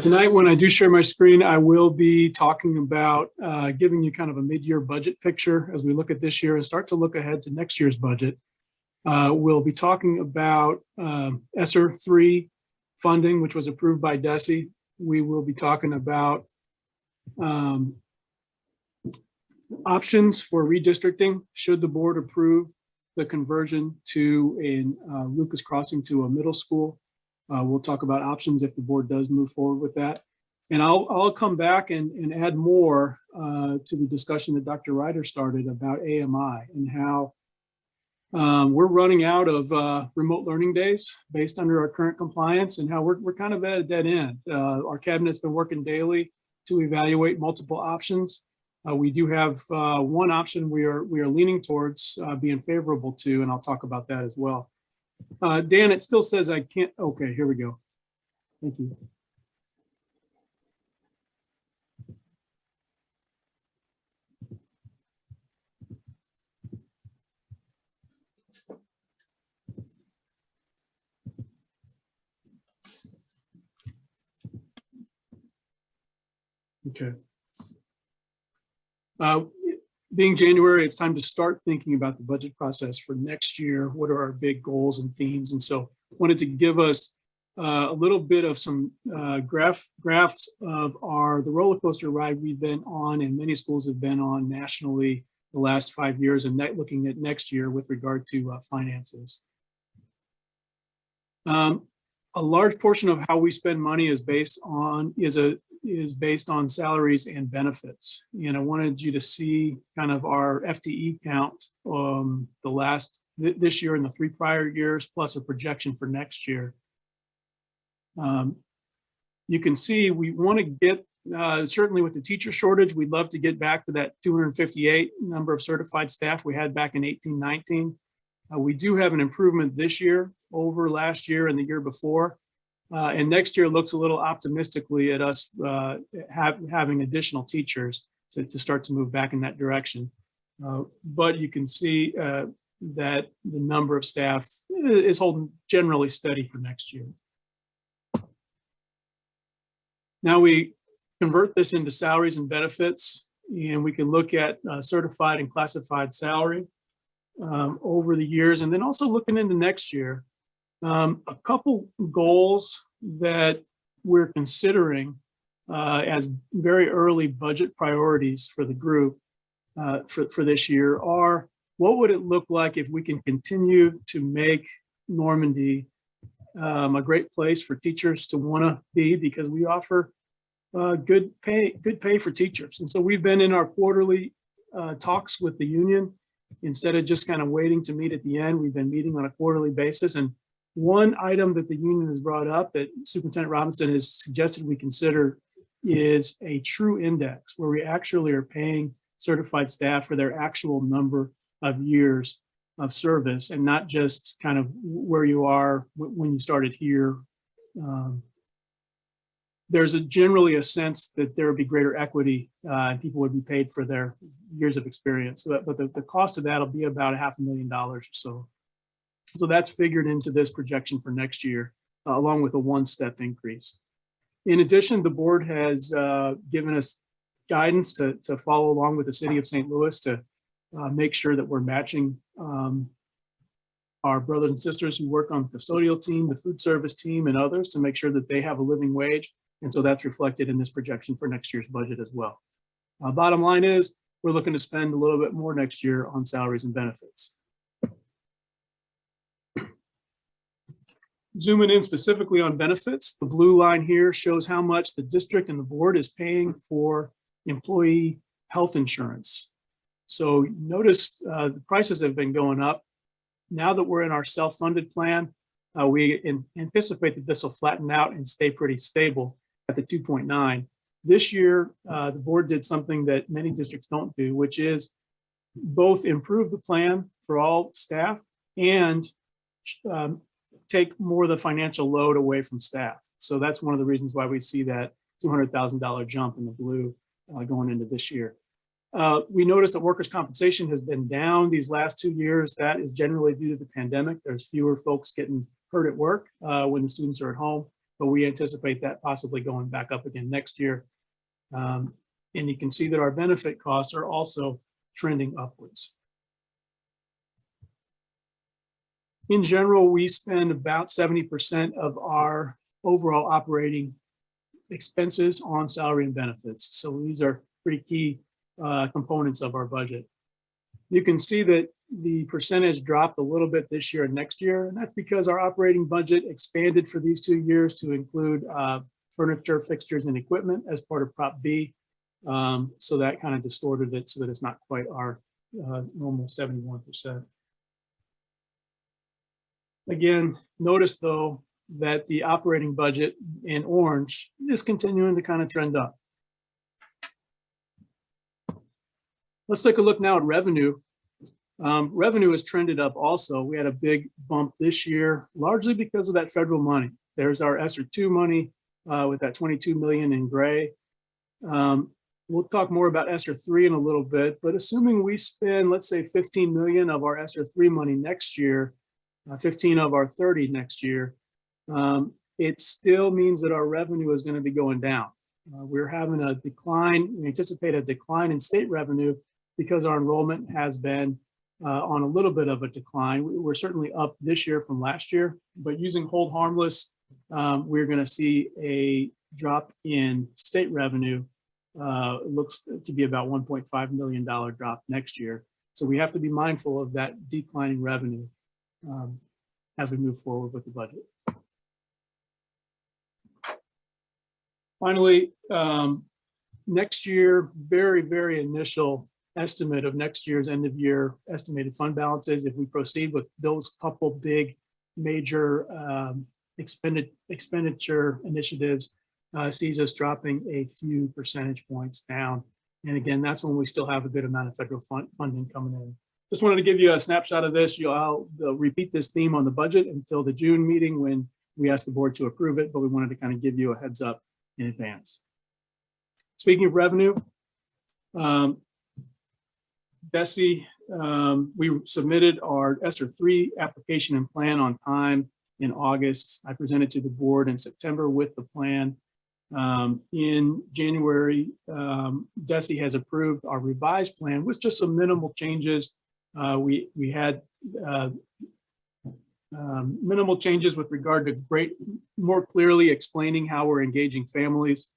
Tonight, when I do share my screen, I will be talking about giving you kind of a mid-year budget picture as we look at this year and start to look ahead to next year's budget. We'll be talking about ESSER 3 funding, which was approved by DESE. We will be talking about options for redistricting should the board approve the conversion to a Lucas Crossing to a middle school. We'll talk about options if the board does move forward with that. And I'll come back and add more to the discussion that Dr. Ryder started about AMI and how we're running out of remote learning days based under our current compliance and how we're kind of at a dead end. Our cabinet's been working daily to evaluate multiple options. We do have one option we are leaning towards being favorable to, and I'll talk about that as well. Dan, it still says I can't. Okay, here we go. Thank you. Okay. Being January, it's time to start thinking about the budget process for next year. What are our big goals and themes? And so wanted to give us a little bit of some graphs of the roller coaster ride we've been on and many schools have been on nationally the last 5 years, and looking at next year with regard to finances. A large portion of how we spend money is based on salaries and benefits. And I wanted you to see kind of our FTE count this year and the 3 prior years, plus a projection for next year. You can see we want to get, certainly with the teacher shortage, we'd love to get back to that 258 number of certified staff we had back in 18-19. We do have an improvement this year over last year and the year before. And next year looks a little optimistically at us having additional teachers to start to move back in that direction. But you can see that the number of staff is holding generally steady for next year. Now we convert this into salaries and benefits, and we can look at certified and classified salary over the years, and then also looking into next year. A couple goals that we're considering as very early budget priorities for the group for this year are, what would it look like if we can continue to make Normandy a great place for teachers to want to be, because we offer good pay for teachers. And so we've been in our quarterly talks with the union. Instead of just kind of waiting to meet at the end, we've been meeting on a quarterly basis. And one item that the union has brought up that Superintendent Robinson has suggested we consider is a true index, where we actually are paying certified staff for their actual number of years of service and not just kind of where you are when you started here. There's generally a sense that there would be greater equity and people would be paid for their years of experience. But the cost of that will be about $500,000 or so. So that's figured into this projection for next year, along with a 1-step increase. In addition, the board has given us guidance to follow along with the city of St. Louis to make sure that we're matching our brothers and sisters who work on the custodial team, the food service team, and others to make sure that they have a living wage. And so that's reflected in this projection for next year's budget as well. Bottom line is, we're looking to spend a little bit more next year on salaries and benefits. Zooming in specifically on benefits, the blue line here shows how much the district and the board is paying for employee health insurance. So notice the prices have been going up. Now that we're in our self-funded plan, we anticipate that this will flatten out and stay pretty stable at the 2.9. This year, the board did something that many districts don't do, which is both improve the plan for all staff and take more of the financial load away from staff. So that's one of the reasons why we see that $200,000 jump in the blue going into this year. We noticed that workers' compensation has been down these last 2 years. That is generally due to the pandemic. There's fewer folks getting hurt at work when the students are at home, but we anticipate that possibly going back up again next year. And you can see that our benefit costs are also trending upwards. In general, we spend about 70% of our overall operating expenses on salary and benefits. So these are pretty key components of our budget. You can see that the percentage dropped a little bit this year and next year, and that's because our operating budget expanded for these 2 years to include furniture, fixtures, and equipment as part of Prop B. So that kind of distorted it so that it's not quite our normal 71%. Again, notice though that the operating budget in orange is continuing to kind of trend up. Let's take a look now at revenue. Revenue has trended up also. We had a big bump this year, largely because of that federal money. There's our ESSER 2 money with that 22 million in gray. We'll talk more about ESSER 3 in a little bit, but assuming we spend, let's say 15 million of our ESSER 3 money next year, 15 of our 30 next year, it still means that our revenue is going to be going down. We're having a decline. We anticipate a decline in state revenue because our enrollment has been on a little bit of a decline. We're certainly up this year from last year, but using hold harmless, we're going to see a drop in state revenue. It looks to be about $1.5 million drop next year. So we have to be mindful of that declining revenue as we move forward with the budget. Finally, next year, very initial estimate of next year's end of year estimated fund balances. If we proceed with those couple big major expenditure initiatives, sees us dropping a few percentage points down. And again, that's when we still have a good amount of federal funding coming in. Just wanted to give you a snapshot of this. I'll repeat this theme on the budget until the June meeting when we ask the board to approve it, but we wanted to kind of give you a heads up in advance. Speaking of revenue, DESE, we submitted our ESSER 3 application and plan on time in August. I presented to the board in September with the plan. In January, DESE has approved our revised plan with just some minimal changes. We had minimal changes with regard to more clearly explaining how we're engaging families,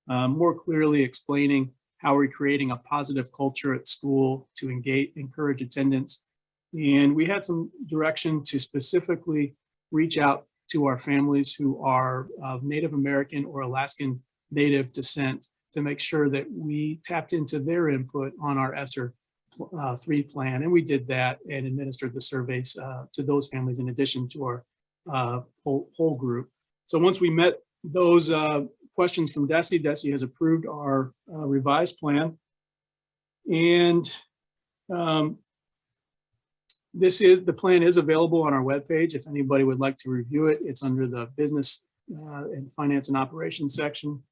more clearly explaining how we're creating a positive culture at school to encourage attendance. And we had some direction to specifically reach out to our families who are of Native American or Alaskan Native descent to make sure that we tapped into their input on our ESSER 3 plan. And we did that and administered the surveys to those families in addition to our whole group. So once we met those questions from DESE, DESE has approved our revised plan. And the plan is available on our webpage. If anybody would like to review it, it's under the business and finance and operations section.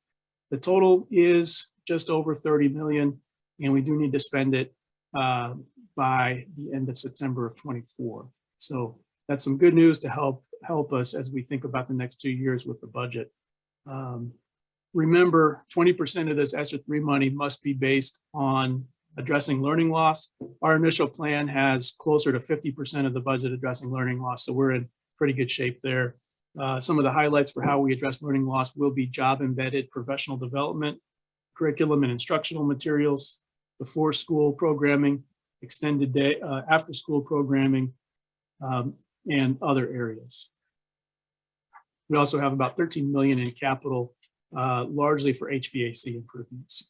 The total is just over 30 million, and we do need to spend it by the end of September of 24. So that's some good news to help us as we think about the next 2 years with the budget. Remember, 20% of this ESSER 3 money must be based on addressing learning loss. Our initial plan has closer to 50% of the budget addressing learning loss, so we're in pretty good shape there. Some of the highlights for how we address learning loss will be job-embedded professional development, curriculum and instructional materials, before school programming, extended day, after school programming, and other areas. We also have about 13 million in capital, largely for HVAC improvements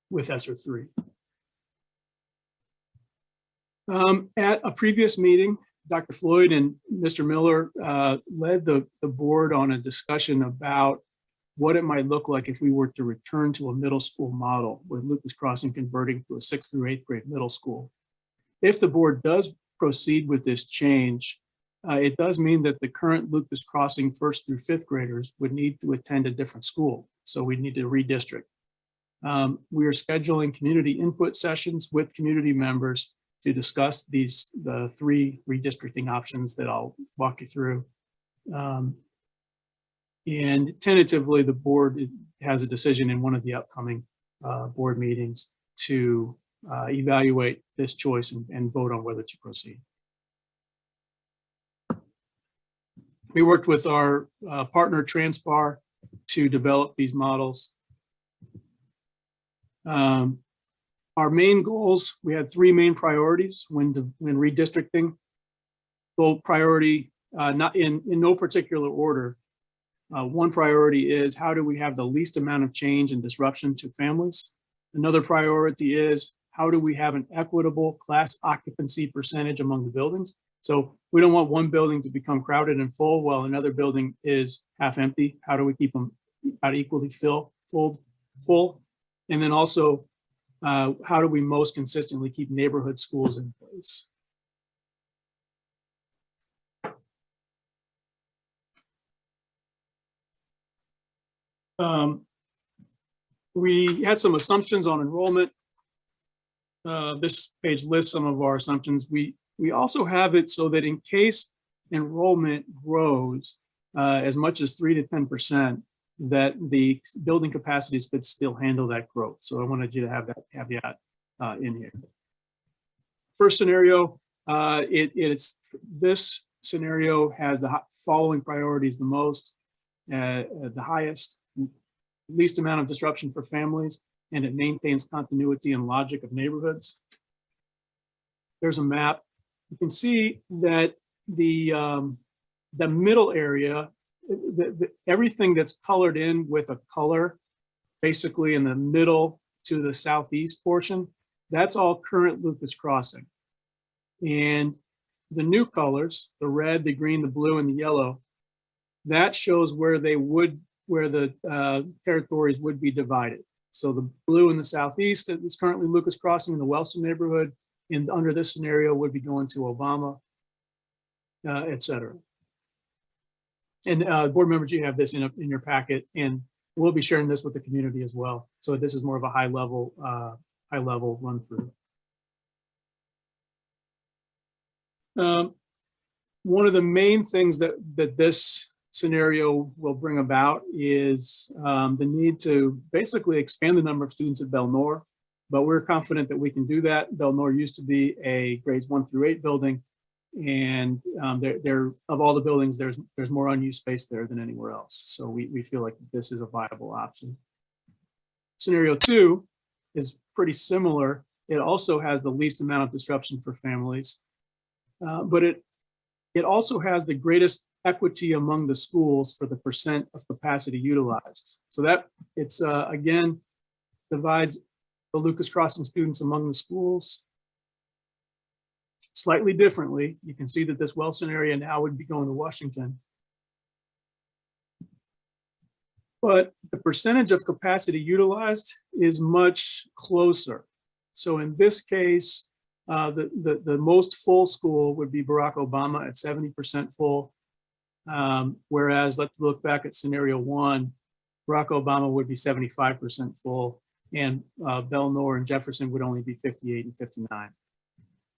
with ESSER 3. At a previous meeting, Dr. Floyd and Mr. Miller led the board on a discussion about what it might look like if we were to return to a middle school model with Lucas Crossing converting to a 6th through 8th grade middle school. If the board does proceed with this change, it does mean that the current Lucas Crossing 1st through 5th graders would need to attend a different school. So we need to redistrict. We are scheduling community input sessions with community members to discuss the 3 redistricting options that I'll walk you through. And tentatively, the board has a decision in one of the upcoming board meetings to evaluate this choice and vote on whether to proceed. We worked with our partner Transpar to develop these models. Our main goals, we had 3 main priorities when redistricting. Goal priority, not in no particular order. One priority is how do we have the least amount of change and disruption to families? Another priority is how do we have an equitable class occupancy percentage among the buildings? So we don't want one building to become crowded and full while another building is half empty. How do we keep them equally full? And then also, how do we most consistently keep neighborhood schools in place? We had some assumptions on enrollment. This page lists some of our assumptions. We also have it so that in case enrollment grows as much as 3 to 10%, that the building capacities could still handle that growth. So I wanted you to have that caveat in here. First scenario, this scenario has the following priorities the most, the highest, least amount of disruption for families, and it maintains continuity and logic of neighborhoods. There's a map. You can see that the middle area, everything that's colored in with a color, basically in the middle to the southeast portion, that's all current Lucas Crossing. And the new colors, the red, the green, the blue, and the yellow, that shows where the territories would be divided. So the blue in the southeast is currently Lucas Crossing in the Wellston neighborhood, and under this scenario would be going to Obama, et cetera. And board members, you have this in your packet, and we'll be sharing this with the community as well. So this is more of a high level run through. One of the main things that this scenario will bring about is the need to basically expand the number of students at Belnor, but we're confident that we can do that. Belnor used to be a grades 1 through 8 building, and of all the buildings, there's more unused space there than anywhere else. So we feel like this is a viable option. Scenario 2 is pretty similar. It also has the least amount of disruption for families, but it also has the greatest equity among the schools for the percent of capacity utilized. So that it's again divides the Lucas Crossing students among the schools slightly differently. You can see that this Wellston area now would be going to Washington. But the percentage of capacity utilized is much closer. So in this case, the most full school would be Barack Obama at 70% full. Whereas let's look back at scenario 1, Barack Obama would be 75% full, and Belnor and Jefferson would only be 58 and 59.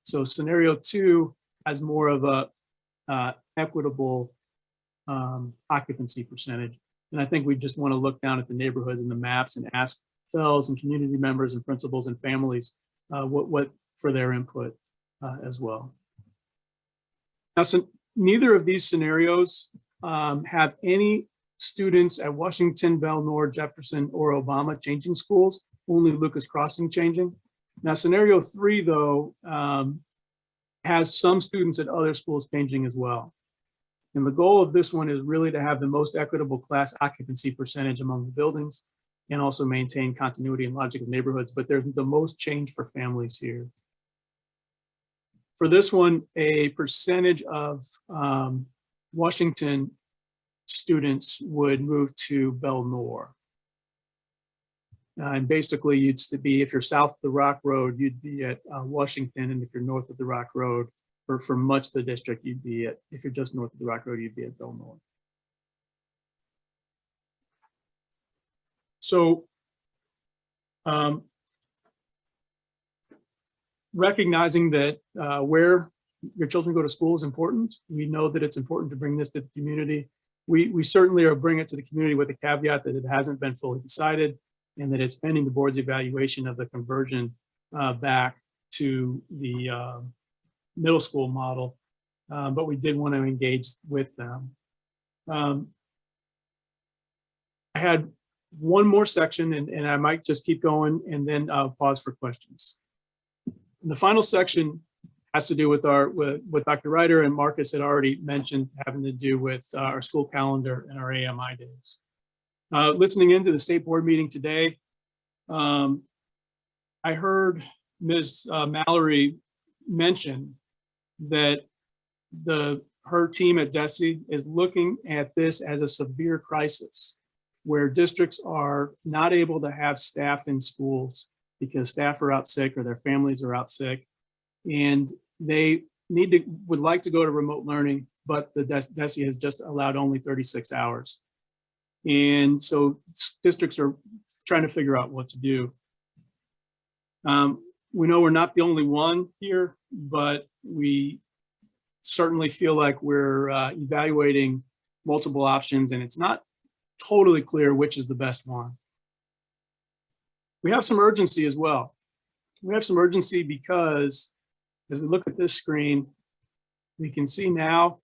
So scenario 2 has more of a equitable occupancy percentage. And I think we just want to look down at the neighborhoods and the maps and ask fellows and community members and principals and families what for their input as well. Now, so neither of these scenarios have any students at Washington, Belnor, Jefferson, or Obama changing schools, only Lucas Crossing changing. Now, scenario 3, though, has some students at other schools changing as well. And the goal of this one is really to have the most equitable class occupancy percentage among the buildings and also maintain continuity and logic of neighborhoods, but there's the most change for families here. For this one, a percentage of Washington students would move to Belnor. And basically you'd be, if you're south of the Rock Road, you'd be at Washington. And if you're north of the Rock Road, or for much of the district, you'd be at, if you're just north of the Rock Road, you'd be at Belnor. So recognizing that where your children go to school is important. We know that it's important to bring this to the community. We certainly are bringing it to the community with a caveat that it hasn't been fully decided and that it's pending the board's evaluation of the conversion back to the middle school model. But we did want to engage with them. I had one more section and I might just keep going and then pause for questions. And the final section has to do with what Dr. Ryder and Marcus had already mentioned, having to do with our school calendar and our AMI days. Listening into the state board meeting today, I heard Ms. Mallory mention that her team at DESE is looking at this as a severe crisis, where districts are not able to have staff in schools because staff are out sick or their families are out sick, and they would like to go to remote learning, but the DESE has just allowed only 36 hours. And so districts are trying to figure out what to do. We know we're not the only one here, but we certainly feel like we're evaluating multiple options, and it's not totally clear which is the best one. We have some urgency as well. We have some urgency because as we look at this screen, we can see now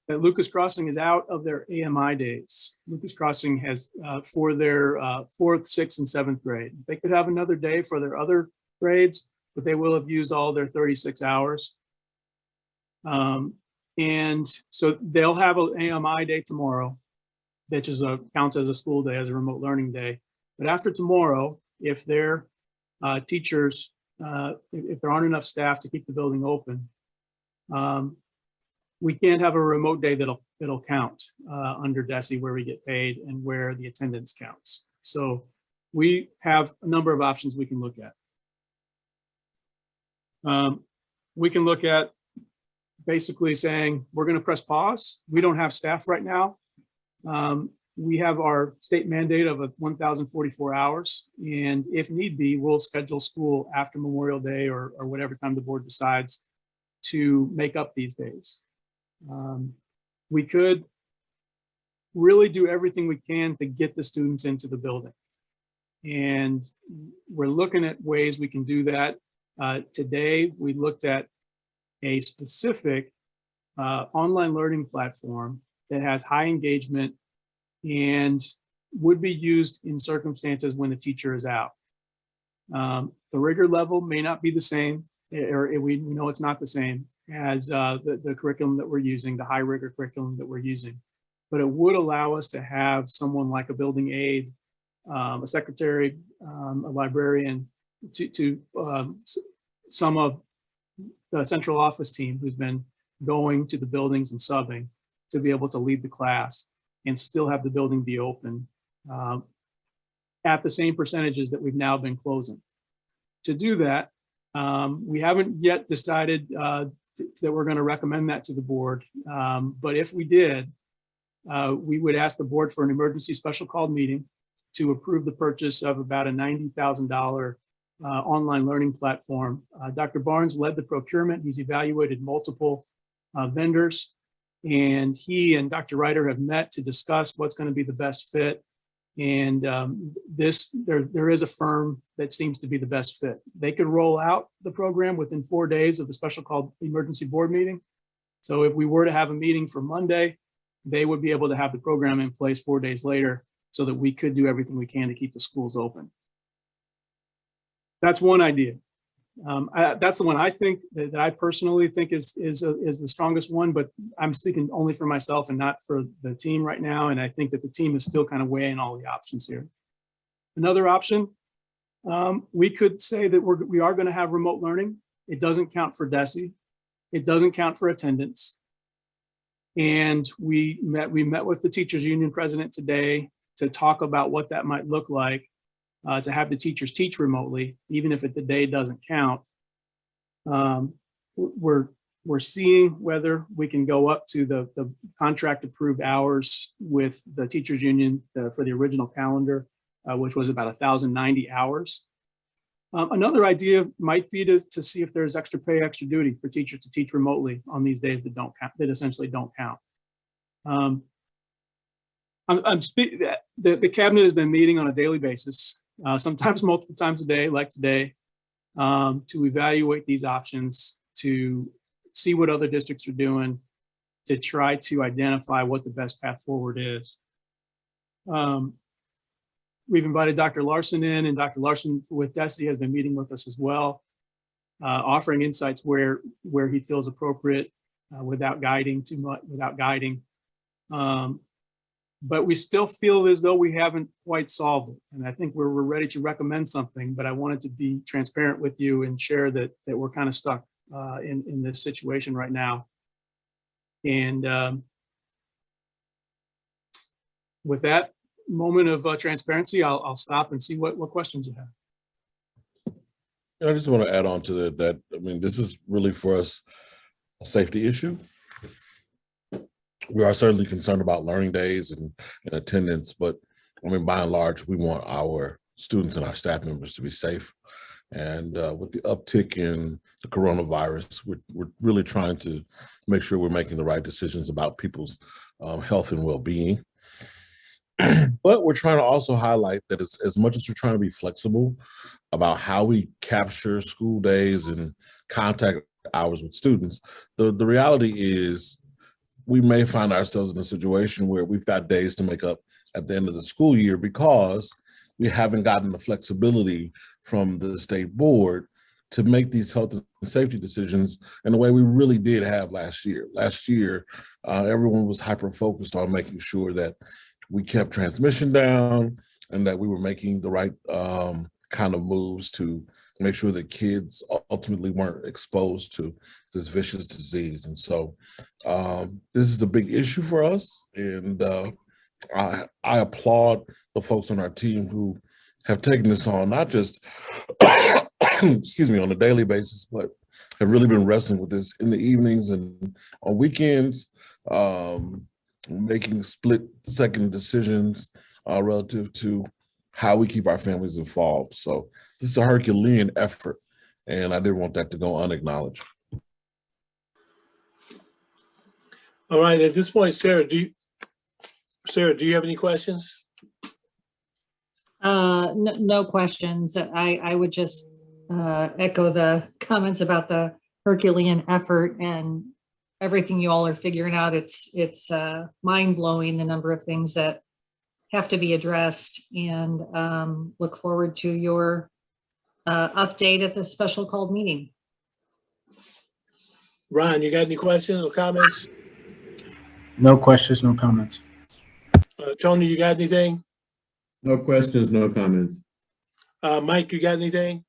that Lucas Crossing is out of their AMI days. Lucas Crossing has for their 4th, 6th, and 7th grade. They could have another day for their other grades, but they will have used all their 36 hours. And so they'll have an AMI day tomorrow, which is counts as a school day, as a remote learning day. But after tomorrow, if their teachers, if there aren't enough staff to keep the building open, we can't have a remote day that'll count under DESE, where we get paid and where the attendance counts. So we have a number of options we can look at. We can look at basically saying, we're going to press pause. We don't have staff right now. We have our state mandate of 1,044 hours. And if need be, we'll schedule school after Memorial Day or whatever time the board decides to make up these days. We could really do everything we can to get the students into the building. And we're looking at ways we can do that. Today, we looked at a specific online learning platform that has high engagement and would be used in circumstances when the teacher is out. The rigor level may not be the same, or we know it's not the same as the curriculum that we're using, the high rigor curriculum that we're using. But it would allow us to have someone like a building aide, a secretary, a librarian, to some of the central office team who's been going to the buildings and subbing to be able to lead the class and still have the building be open at the same percentages that we've now been closing. To do that, we haven't yet decided that we're going to recommend that to the board. But if we did, we would ask the board for an emergency special called meeting to approve the purchase of about a $90,000 online learning platform. Dr. Barnes led the procurement. He's evaluated multiple vendors, and he and Dr. Ryder have met to discuss what's going to be the best fit. And there is a firm that seems to be the best fit. They could roll out the program within 4 days of the special called emergency board meeting. So if we were to have a meeting for Monday, they would be able to have the program in place 4 days later so that we could do everything we can to keep the schools open. That's one idea. That's the one I think that I personally think is the strongest one, but I'm speaking only for myself and not for the team right now. And I think that the team is still kind of weighing all the options here. Another option, we could say that we are going to have remote learning. It doesn't count for DESE. It doesn't count for attendance. And we met with the teachers union president today to talk about what that might look like, to have the teachers teach remotely, even if the day doesn't count. We're seeing whether we can go up to the contract approved hours with the teachers union for the original calendar, which was about 1,090 hours. Another idea might be to see if there's extra pay, extra duty for teachers to teach remotely on these days that don't count, that essentially don't count. The cabinet has been meeting on a daily basis, sometimes multiple times a day, like today, to evaluate these options, to see what other districts are doing, to try to identify what the best path forward is. We've invited Dr. Larson in, and Dr. Larson with DESE has been meeting with us as well, offering insights where he feels appropriate without guiding too much, but we still feel as though we haven't quite solved it. And I think we're ready to recommend something, but I wanted to be transparent with you and share that we're kind of stuck in this situation right now. And with that moment of transparency, I'll stop and see what questions you have. I just want to add on to that, I mean, this is really for us a safety issue. We are certainly concerned about learning days and attendance, but I mean, by and large, we want our students and our staff members to be safe. And with the uptick in the coronavirus, we're really trying to make sure we're making the right decisions about people's health and well-being. But we're trying to also highlight that as much as we're trying to be flexible about how we capture school days and contact hours with students, the reality is we may find ourselves in a situation where we've got days to make up at the end of the school year because we haven't gotten the flexibility from the state board to make these health and safety decisions in the way we really did have last year. Last year, everyone was hyper-focused on making sure that we kept transmission down and that we were making the right kind of moves to make sure that kids ultimately weren't exposed to this vicious disease. And so this is a big issue for us. And I applaud the folks on our team who have taken this on, not just, excuse me, on a daily basis, but have really been wrestling with this in the evenings and on weekends, making split-second decisions relative to how we keep our families involved. So this is a Herculean effort, and I didn't want that to go unacknowledged. All right, at this point, Sarah, do you have any questions? No questions. I would just echo the comments about the Herculean effort and everything you all are figuring out. It's mind-blowing, the number of things that have to be addressed, and look forward to your update at the special called meeting. Ron, you got any questions or comments? No questions, no comments. Tony, you got anything? No questions, no comments. Mike, you got anything?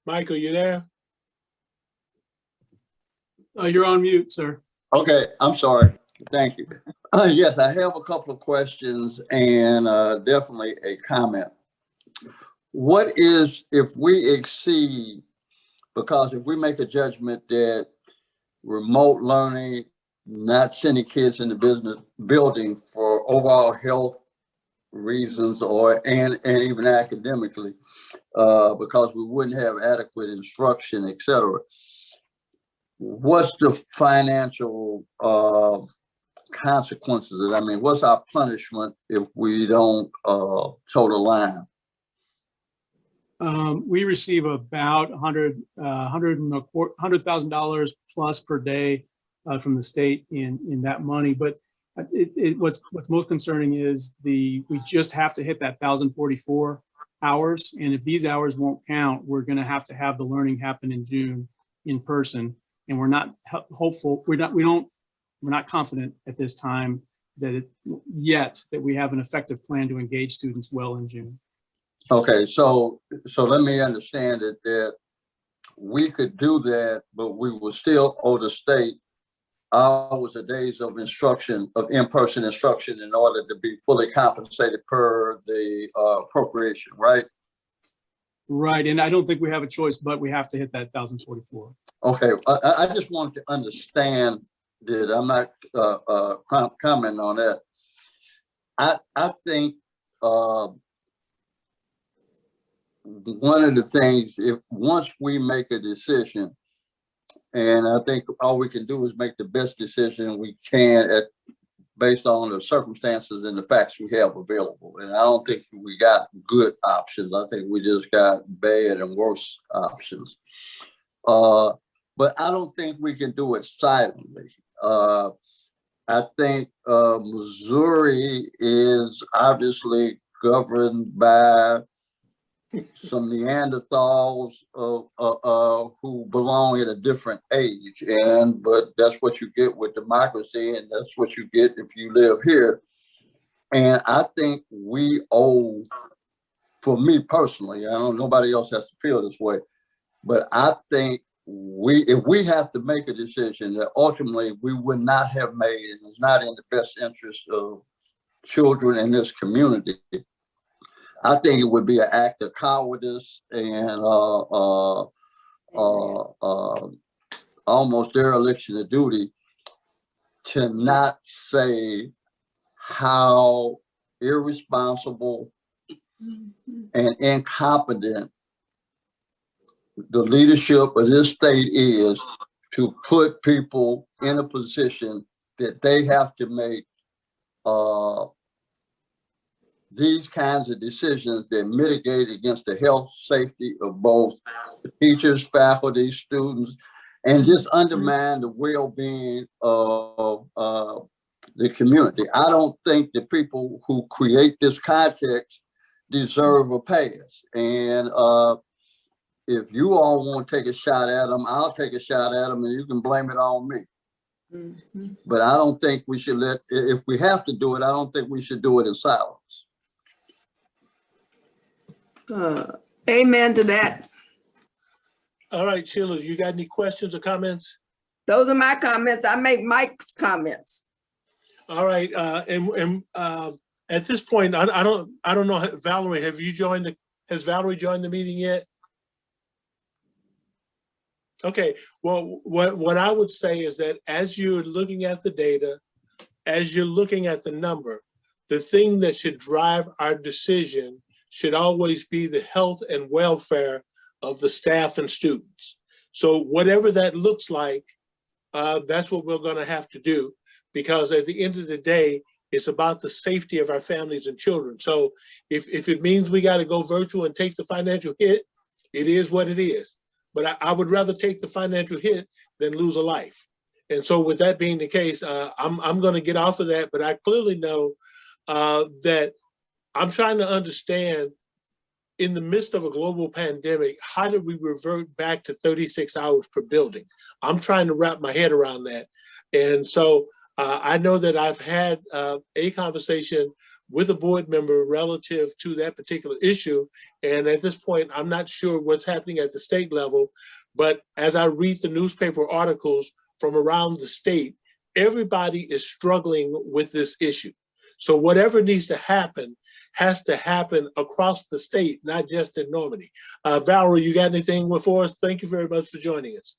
Mike, are you there? You're on mute, sir. Okay, I'm sorry. Thank you. Yes, I have a couple of questions and definitely a comment. What is, if we exceed, because if we make a judgment that remote learning, not sending kids in the business building for overall health reasons and even academically, because we wouldn't have adequate instruction, et cetera. What's the financial consequences of that? I mean, what's our punishment if we don't toe the line? We receive about $100,000 plus per day from the state in that money. But what's most concerning is we just have to hit that 1,044 hours. And if these hours won't count, we're going to have the learning happen in June in person. And we're not hopeful. We're not confident at this time that we have an effective plan to engage students well in June. Okay, so let me understand it that we could do that, but we will still owe the state hours or days of instruction, of in-person instruction in order to be fully compensated per the appropriation, right? Right, and I don't think we have a choice, but we have to hit that 1,044. Okay, I just wanted to understand that. I'm not commenting on that. I think one of the things, if once we make a decision, and I think all we can do is make the best decision we can based on the circumstances and the facts we have available. And I don't think we got good options. I think we just got bad and worse options. But I don't think we can do it silently. I think Missouri is obviously governed by some Neanderthals who belong at a different age, but that's what you get with democracy, and that's what you get if you live here. And I think we owe, for me personally, I don't know, nobody else has to feel this way, but I think if we have to make a decision that ultimately we would not have made, and it's not in the best interest of children in this community, I think it would be an act of cowardice and almost dereliction of duty to not say how irresponsible and incompetent the leadership of this state is to put people in a position that they have to make these kinds of decisions that mitigate against the health, safety of both the teachers, faculty, students, and just undermine the well-being of the community. I don't think the people who create this context deserve a pass. And if you all want to take a shot at them, I'll take a shot at them, and you can blame it on me. But I don't think we should if we have to do it, I don't think we should do it in silence. Amen to that. All right, Sheila, you got any questions or comments? Those are my comments. I make Mike's comments. All right, at this point, I don't know, Valerie, has Valerie joined the meeting yet? Okay, well, what I would say is that as you're looking at the data, as you're looking at the number, the thing that should drive our decision should always be the health and welfare of the staff and students. So whatever that looks like, that's what we're going to have to do, because at the end of the day, it's about the safety of our families and children. So if it means we got to go virtual and take the financial hit, it is what it is. But I would rather take the financial hit than lose a life. And so with that being the case, I'm going to get off of that, but I clearly know that I'm trying to understand, in the midst of a global pandemic, how did we revert back to 36 hours per building? I'm trying to wrap my head around that. And so I know that I've had a conversation with a board member relative to that particular issue. And at this point, I'm not sure what's happening at the state level, but as I read the newspaper articles from around the state, everybody is struggling with this issue. So whatever needs to happen has to happen across the state, not just in Normandy. Valerie, you got anything for us? Thank you very much for joining us.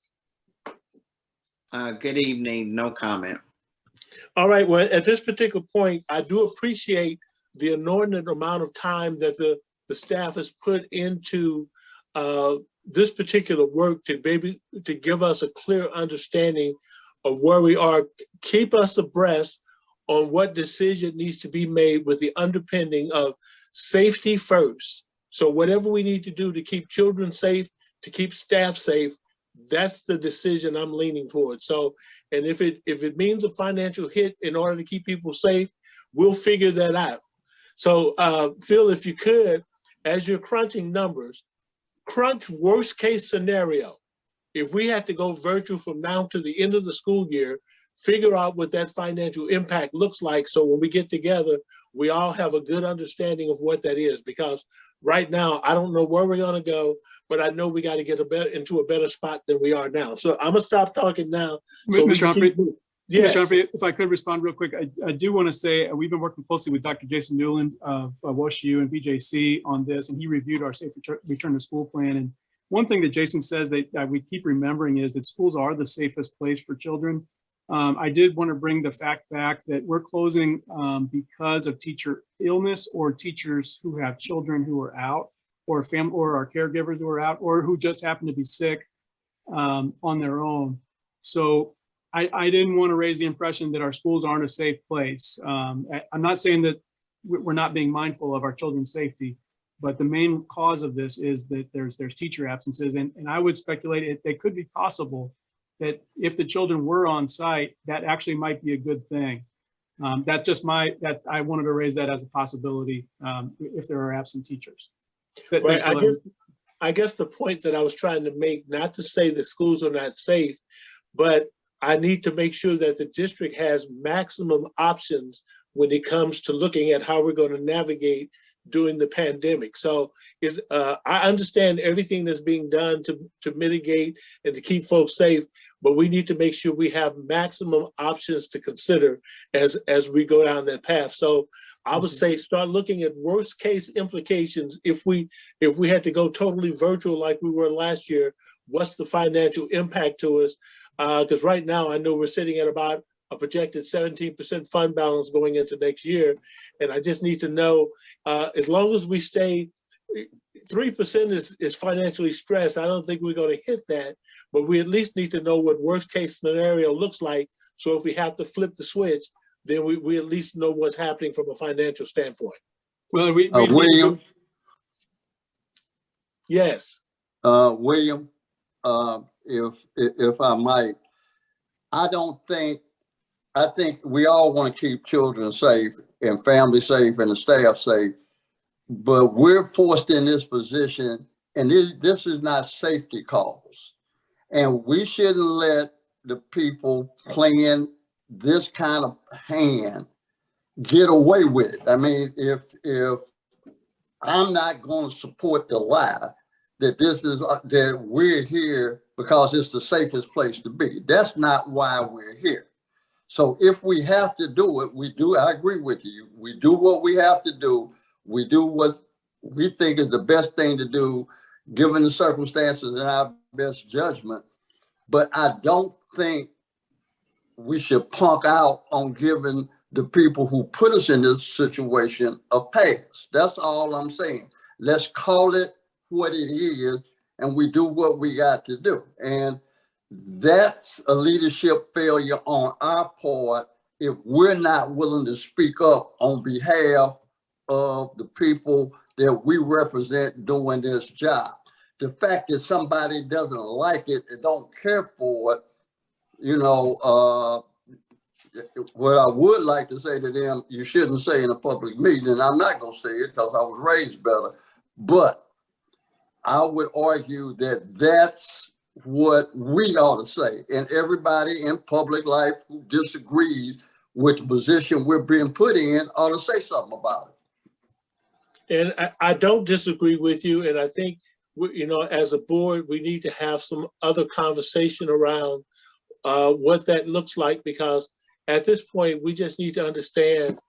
Good evening, no comment. All right, well, at this particular point, I do appreciate the inordinate amount of time that the staff has put into this particular work to give us a clear understanding of where we are. Keep us abreast on what decision needs to be made with the underpinning of safety first. So whatever we need to do to keep children safe, to keep staff safe, that's the decision I'm leaning towards. So, and if it means a financial hit in order to keep people safe, we'll figure that out. So Phil, if you could, as you're crunching numbers, crunch worst case scenario. If we had to go virtual from now to the end of the school year, figure out what that financial impact looks like, so when we get together, we all have a good understanding of what that is. Because right now, I don't know where we're gonna go, but I know we got to get into a better spot than we are now. So I'm gonna stop talking now. So we Mr. can Humphrey, keep moving. Yes. Mr. Humphrey, if I could respond real quick, I do want to say we've been working closely with Dr. Jason Newland of WashU and BJC on this, and he reviewed our safe return to school plan. And one thing that Jason says that we keep remembering is that schools are the safest place for children. I did want to bring the fact back that we're closing because of teacher illness or teachers who have children who are out, or our caregivers who are out, or who just happen to be sick on their own. So I didn't want to raise the impression that our schools aren't a safe place. I'm not saying that we're not being mindful of our children's safety, but the main cause of this is that there's teacher absences, and I would speculate it could be possible that if the children were on site, that actually might be a good thing. That I wanted to raise that as a possibility if there are absent teachers. Right. I guess the point that I was trying to make, not to say that schools are not safe, but I need to make sure that the district has maximum options when it comes to looking at how we're going to navigate during the pandemic. So I understand everything that's being done to mitigate and to keep folks safe, but we need to make sure we have maximum options to consider as we go down that path. So I would say start looking at worst case implications. If we had to go totally virtual like we were last year, what's the financial impact to us? Because right now I know we're sitting at about a projected 17% fund balance going into next year. And I just need to know, as long as we stay, 3% is financially stressed. I don't think we're going to hit that, but we at least need to know what worst case scenario looks like. So if we have to flip the switch, then we at least know what's happening from a financial standpoint. Well, William? Yes. William, if I might, I think we all want to keep children safe and families safe and the staff safe, but we're forced in this position, and this is not safety calls. And we shouldn't let the people playing this kind of hand get away with it. I mean, if I'm not going to support the lie that that we're here because it's the safest place to be. That's not why we're here. So if we have to do it, we do. I agree with you. We do what we have to do. We do what we think is the best thing to do, given the circumstances and our best judgment. But I don't think we should punk out on giving the people who put us in this situation a pass. That's all I'm saying. Let's call it what it is, and we do what we got to do. And that's a leadership failure on our part if we're not willing to speak up on behalf of the people that we represent doing this job. The fact that somebody doesn't like it and don't care for it, what I would like to say to them, you shouldn't say in a public meeting, and I'm not going to say it because I was raised better, but I would argue that that's what we ought to say. And everybody in public life who disagrees with the position we're being put in ought to say something about it. And I don't disagree with you. And I think, as a board, we need to have some other conversation around what that looks like, because at this point, we just need to understand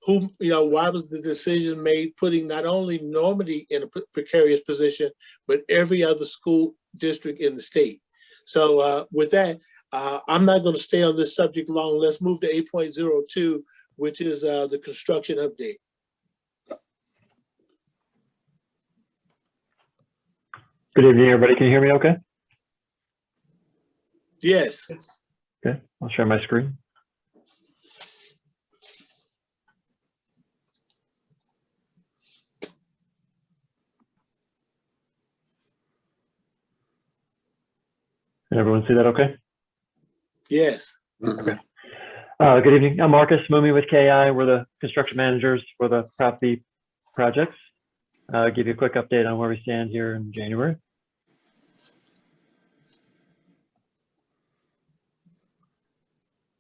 why was the decision made putting not only Normandy in a precarious position, but every other school district in the state. So with that, I'm not going to stay on this subject long. Let's move to 8.02, which is the construction update. Good evening, everybody. Can you hear me okay? Yes. Okay, I'll share my screen. Can everyone see that okay? Yes. Okay. Good evening. I'm Marcus Mumi with KI. We're the construction managers for the Prop B projects. I'll give you a quick update on where we stand here in January.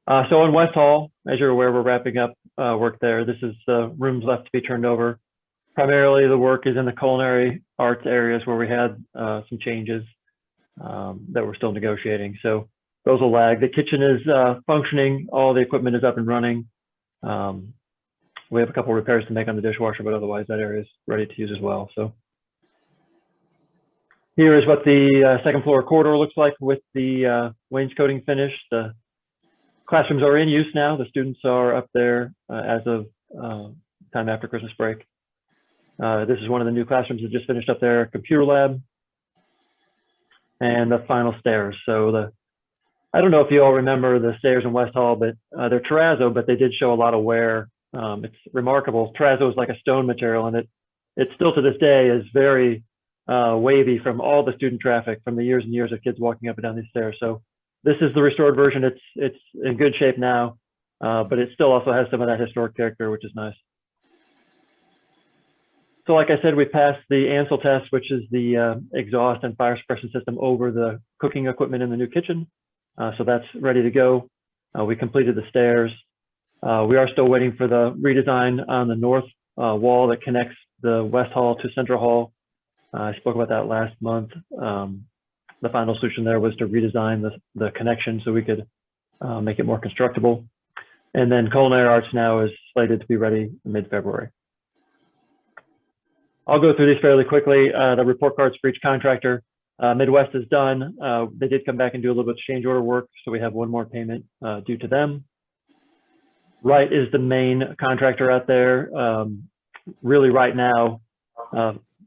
So on West Hall, as you're aware, we're wrapping up work there. This is rooms left to be turned over Primarily, the work is in the culinary arts areas where we had some changes that we're still negotiating. So those will lag. The kitchen is functioning. All the equipment is up and running. We have a couple repairs to make on the dishwasher, but otherwise that area is ready to use as well. So here is what the second floor corridor looks like with the wainscoting finished. The classrooms are in use now. The students are up there as of time after Christmas break. This is one of the new classrooms that just finished up their computer lab and the final stairs. So I don't know if you all remember the stairs in West Hall, but they're terrazzo, but they did show a lot of wear. It's remarkable. Terrazzo is like a stone material, and it still to this day is very wavy from all the student traffic from the years and years of kids walking up and down these stairs. So this is the restored version. It's in good shape now, but it still also has some of that historic character, which is nice. So like I said, we passed the ANSEL test, which is the exhaust and fire suppression system over the cooking equipment in the new kitchen. So that's ready to go. We completed the stairs. We are still waiting for the redesign on the north wall that connects the West Hall to Central Hall. I spoke about that last month. The final solution there was to redesign the connection so we could make it more constructible. And then culinary arts now is slated to be ready in mid-February. I'll go through these fairly quickly. The report cards for each contractor. Midwest is done. They did come back and do a little bit of change order work, so we have one more payment due to them. Wright is the main contractor out there. Really right now,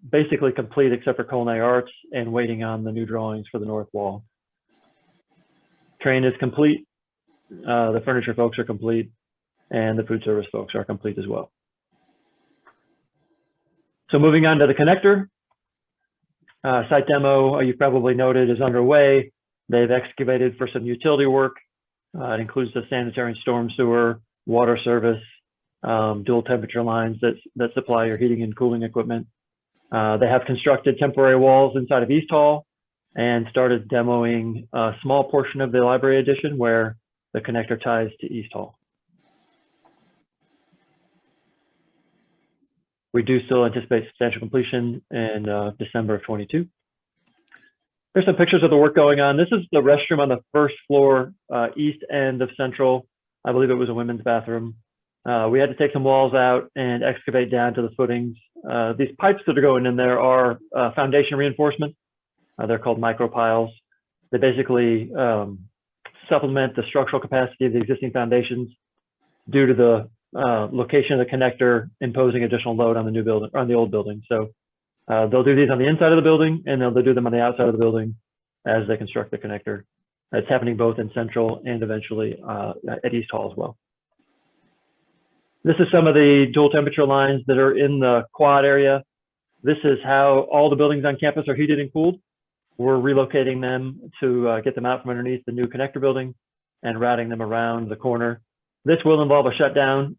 basically complete except for culinary arts and waiting on the new drawings for the north wall. Train is complete. The furniture folks are complete, and the food service folks are complete as well. So moving on to the connector. Site demo, you probably noted, is underway. They've excavated for some utility work. It includes the sanitary and storm sewer, water service, dual temperature lines that supply your heating and cooling equipment. They have constructed temporary walls inside of East Hall and started demoing a small portion of the library addition where the connector ties to East Hall. We do still anticipate substantial completion in December of 22. There's some pictures of the work going on. This is the restroom on the first floor, east end of Central. I believe it was a women's bathroom. We had to take some walls out and excavate down to the footings. These pipes that are going in there are foundation reinforcement. They're called micropiles. They basically supplement the structural capacity of the existing foundations due to the location of the connector imposing additional load on the new building, on the old building. So they'll do these on the inside of the building, and they'll do them on the outside of the building as they construct the connector. It's happening both in Central and eventually at East Hall as well. This is some of the dual temperature lines that are in the quad area. This is how all the buildings on campus are heated and cooled. We're relocating them to get them out from underneath the new connector building and routing them around the corner. This will involve a shutdown,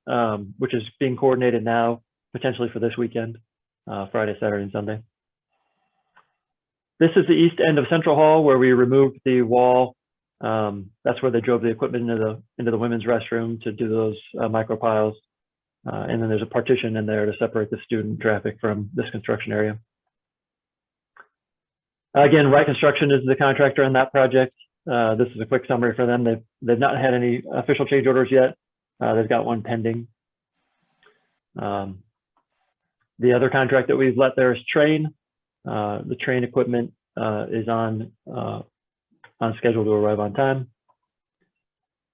which is being coordinated now, potentially for this weekend, Friday, Saturday, and Sunday. This is the east end of Central Hall where we removed the wall. That's where they drove the equipment into the women's restroom to do those micropiles. And then there's a partition in there to separate the student traffic from this construction area. Again, Wright Construction is the contractor on that project. This is a quick summary for them. They've not had any official change orders yet. They've got one pending. The other contract that we've let there is Train. The Train equipment is on schedule to arrive on time.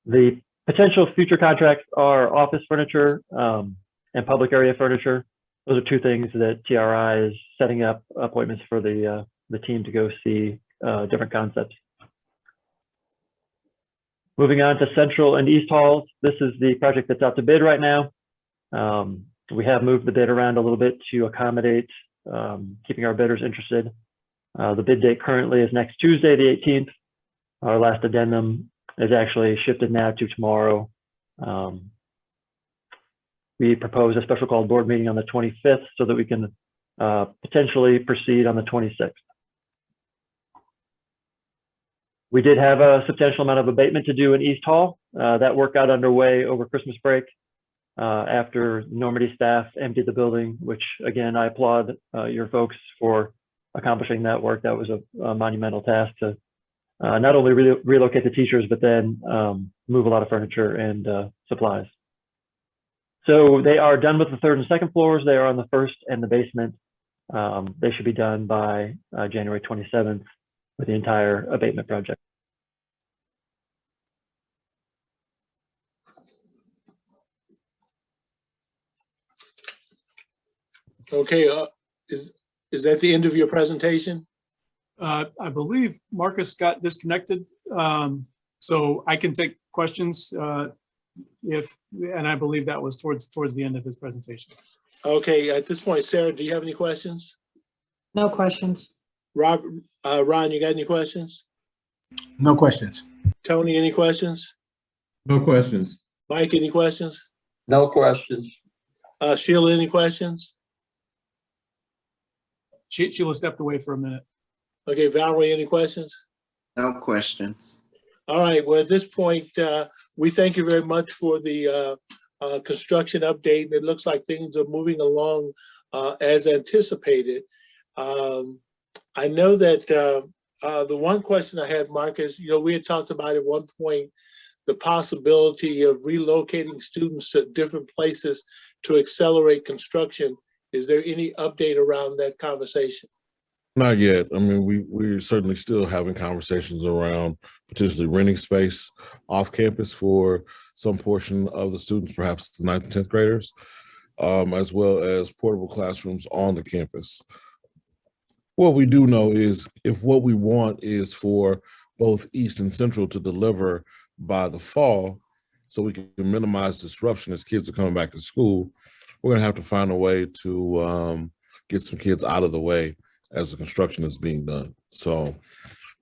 The potential future contracts are office furniture and public area furniture. Those are two things that TRI is setting up appointments for the team to go see different concepts. Moving on to Central and East Halls. This is the project that's out to bid right now. We have moved the bid around a little bit to accommodate keeping our bidders interested. The bid date currently is next Tuesday, the 18th. Our last addendum is actually shifted now to tomorrow. We propose a special called board meeting on the 25th so that we can potentially proceed on the 26th. We did have a substantial amount of abatement to do in East Hall. That work got underway over Christmas break. after Normandy staff emptied the building, which again, I applaud your folks for accomplishing that work. That was a monumental task to not only relocate the teachers, but then move a lot of furniture and supplies. So they are done with the third and second floors. They are on the first and the basement. They should be done by January 27th with the entire abatement project. Okay, is that the end of your presentation? I believe Marcus got disconnected. So I can take questions and I believe that was towards the end of his presentation. Okay, at this point, Sarah, do you have any questions? No questions. Ron, you got any questions? No questions. Tony, any questions? No questions. Mike, any questions? No questions. Sheila, any questions? Sheila stepped away for a minute. Okay, Valerie, any questions? No questions. All right, well, at this point, we thank you very much for the construction update. It looks like things are moving along as anticipated. I know that the one question I had, Marcus, we had talked about at one point the possibility of relocating students to different places to accelerate construction. Is there any update around that conversation? Not yet. I mean, we're certainly still having conversations around potentially renting space off campus for some portion of the students, perhaps the 9th and 10th graders, as well as portable classrooms on the campus. What we do know is if what we want is for both East and Central to deliver by the fall, so we can minimize disruption as kids are coming back to school, we're going to have to find a way to get some kids out of the way as the construction is being done. So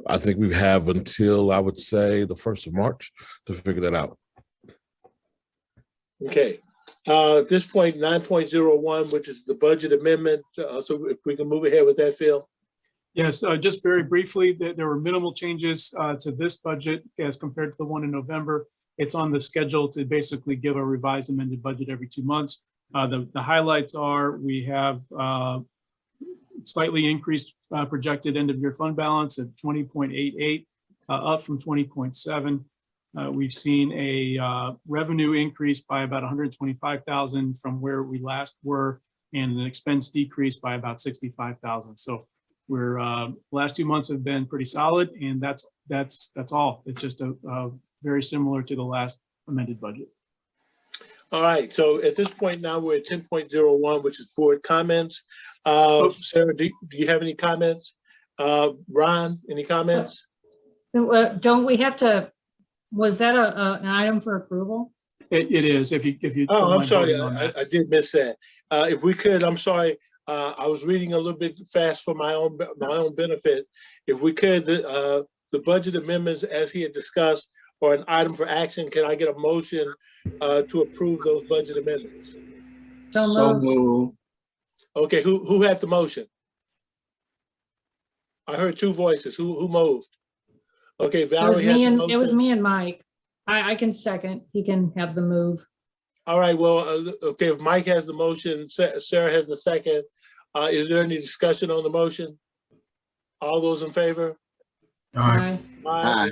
I think we have until, I would say, the 1st of March to figure that out. Okay. At this point, 9.01, which is the budget amendment. So if we can move ahead with that, Phil. Yes, just very briefly, there were minimal changes to this budget as compared to the one in November. It's on the schedule to basically give a revised amended budget every 2 months. The highlights are we have slightly increased projected end of year fund balance at 20.88, up from 20.7. We've seen a revenue increase by about 125,000 from where we last were, and an expense decrease by about 65,000. So we're last 2 months have been pretty solid, and that's all. It's just a very similar to the last amended budget. All right, so at this point now we're at 10.01, which is board comments. Sarah, do you have any comments? Ron, any comments? Don't we have to, was that an item for approval? It is, if you. Oh, I'm sorry, I did miss that. If we could, I'm sorry, I was reading a little bit fast for my own benefit. If we could, the budget amendments as he had discussed, or an item for action, can I get a motion to approve those budget amendments? So moved. Okay, who had the motion? I heard two voices. Who moved? Okay, Valerie had the motion. It was me and Mike. I can second. He can have the move. All right, well, okay, if Mike has the motion, Sarah has the second. Is there any discussion on the motion? All those in favor? Aye. Aye.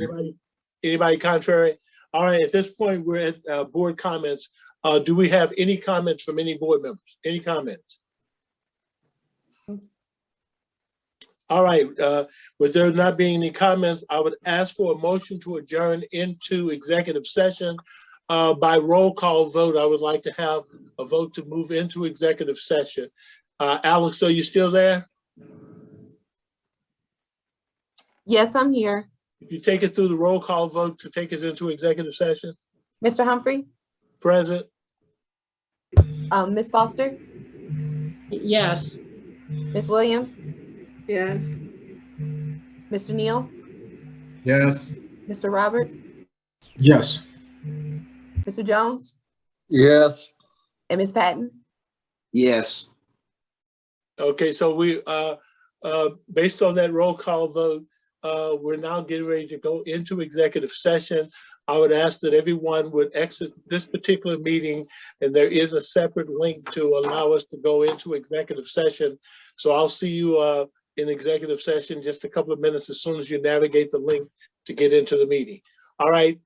Anybody contrary? All right, at this point, we're at board comments. Do we have any comments from any board members? Any comments? All right, with there not being any comments, I would ask for a motion to adjourn into executive session. By roll call vote, I would like to have a vote to move into executive session. Alex, are you still there? Yes, I'm here. If you take it through the roll call vote to take us into executive session. Mr. Humphrey? Present. Ms. Foster? Yes. Ms. Williams? Yes. Mr. Neal? Yes. Mr. Roberts? Yes. Mr. Jones? Yes. And Ms. Patton? Yes. Okay, so we, based on that roll call vote, we're now getting ready to go into executive session. I would ask that everyone would exit this particular meeting, and there is a separate link to allow us to go into executive session. So I'll see you in executive session just a couple of minutes as soon as you navigate the link to get into the meeting. All right.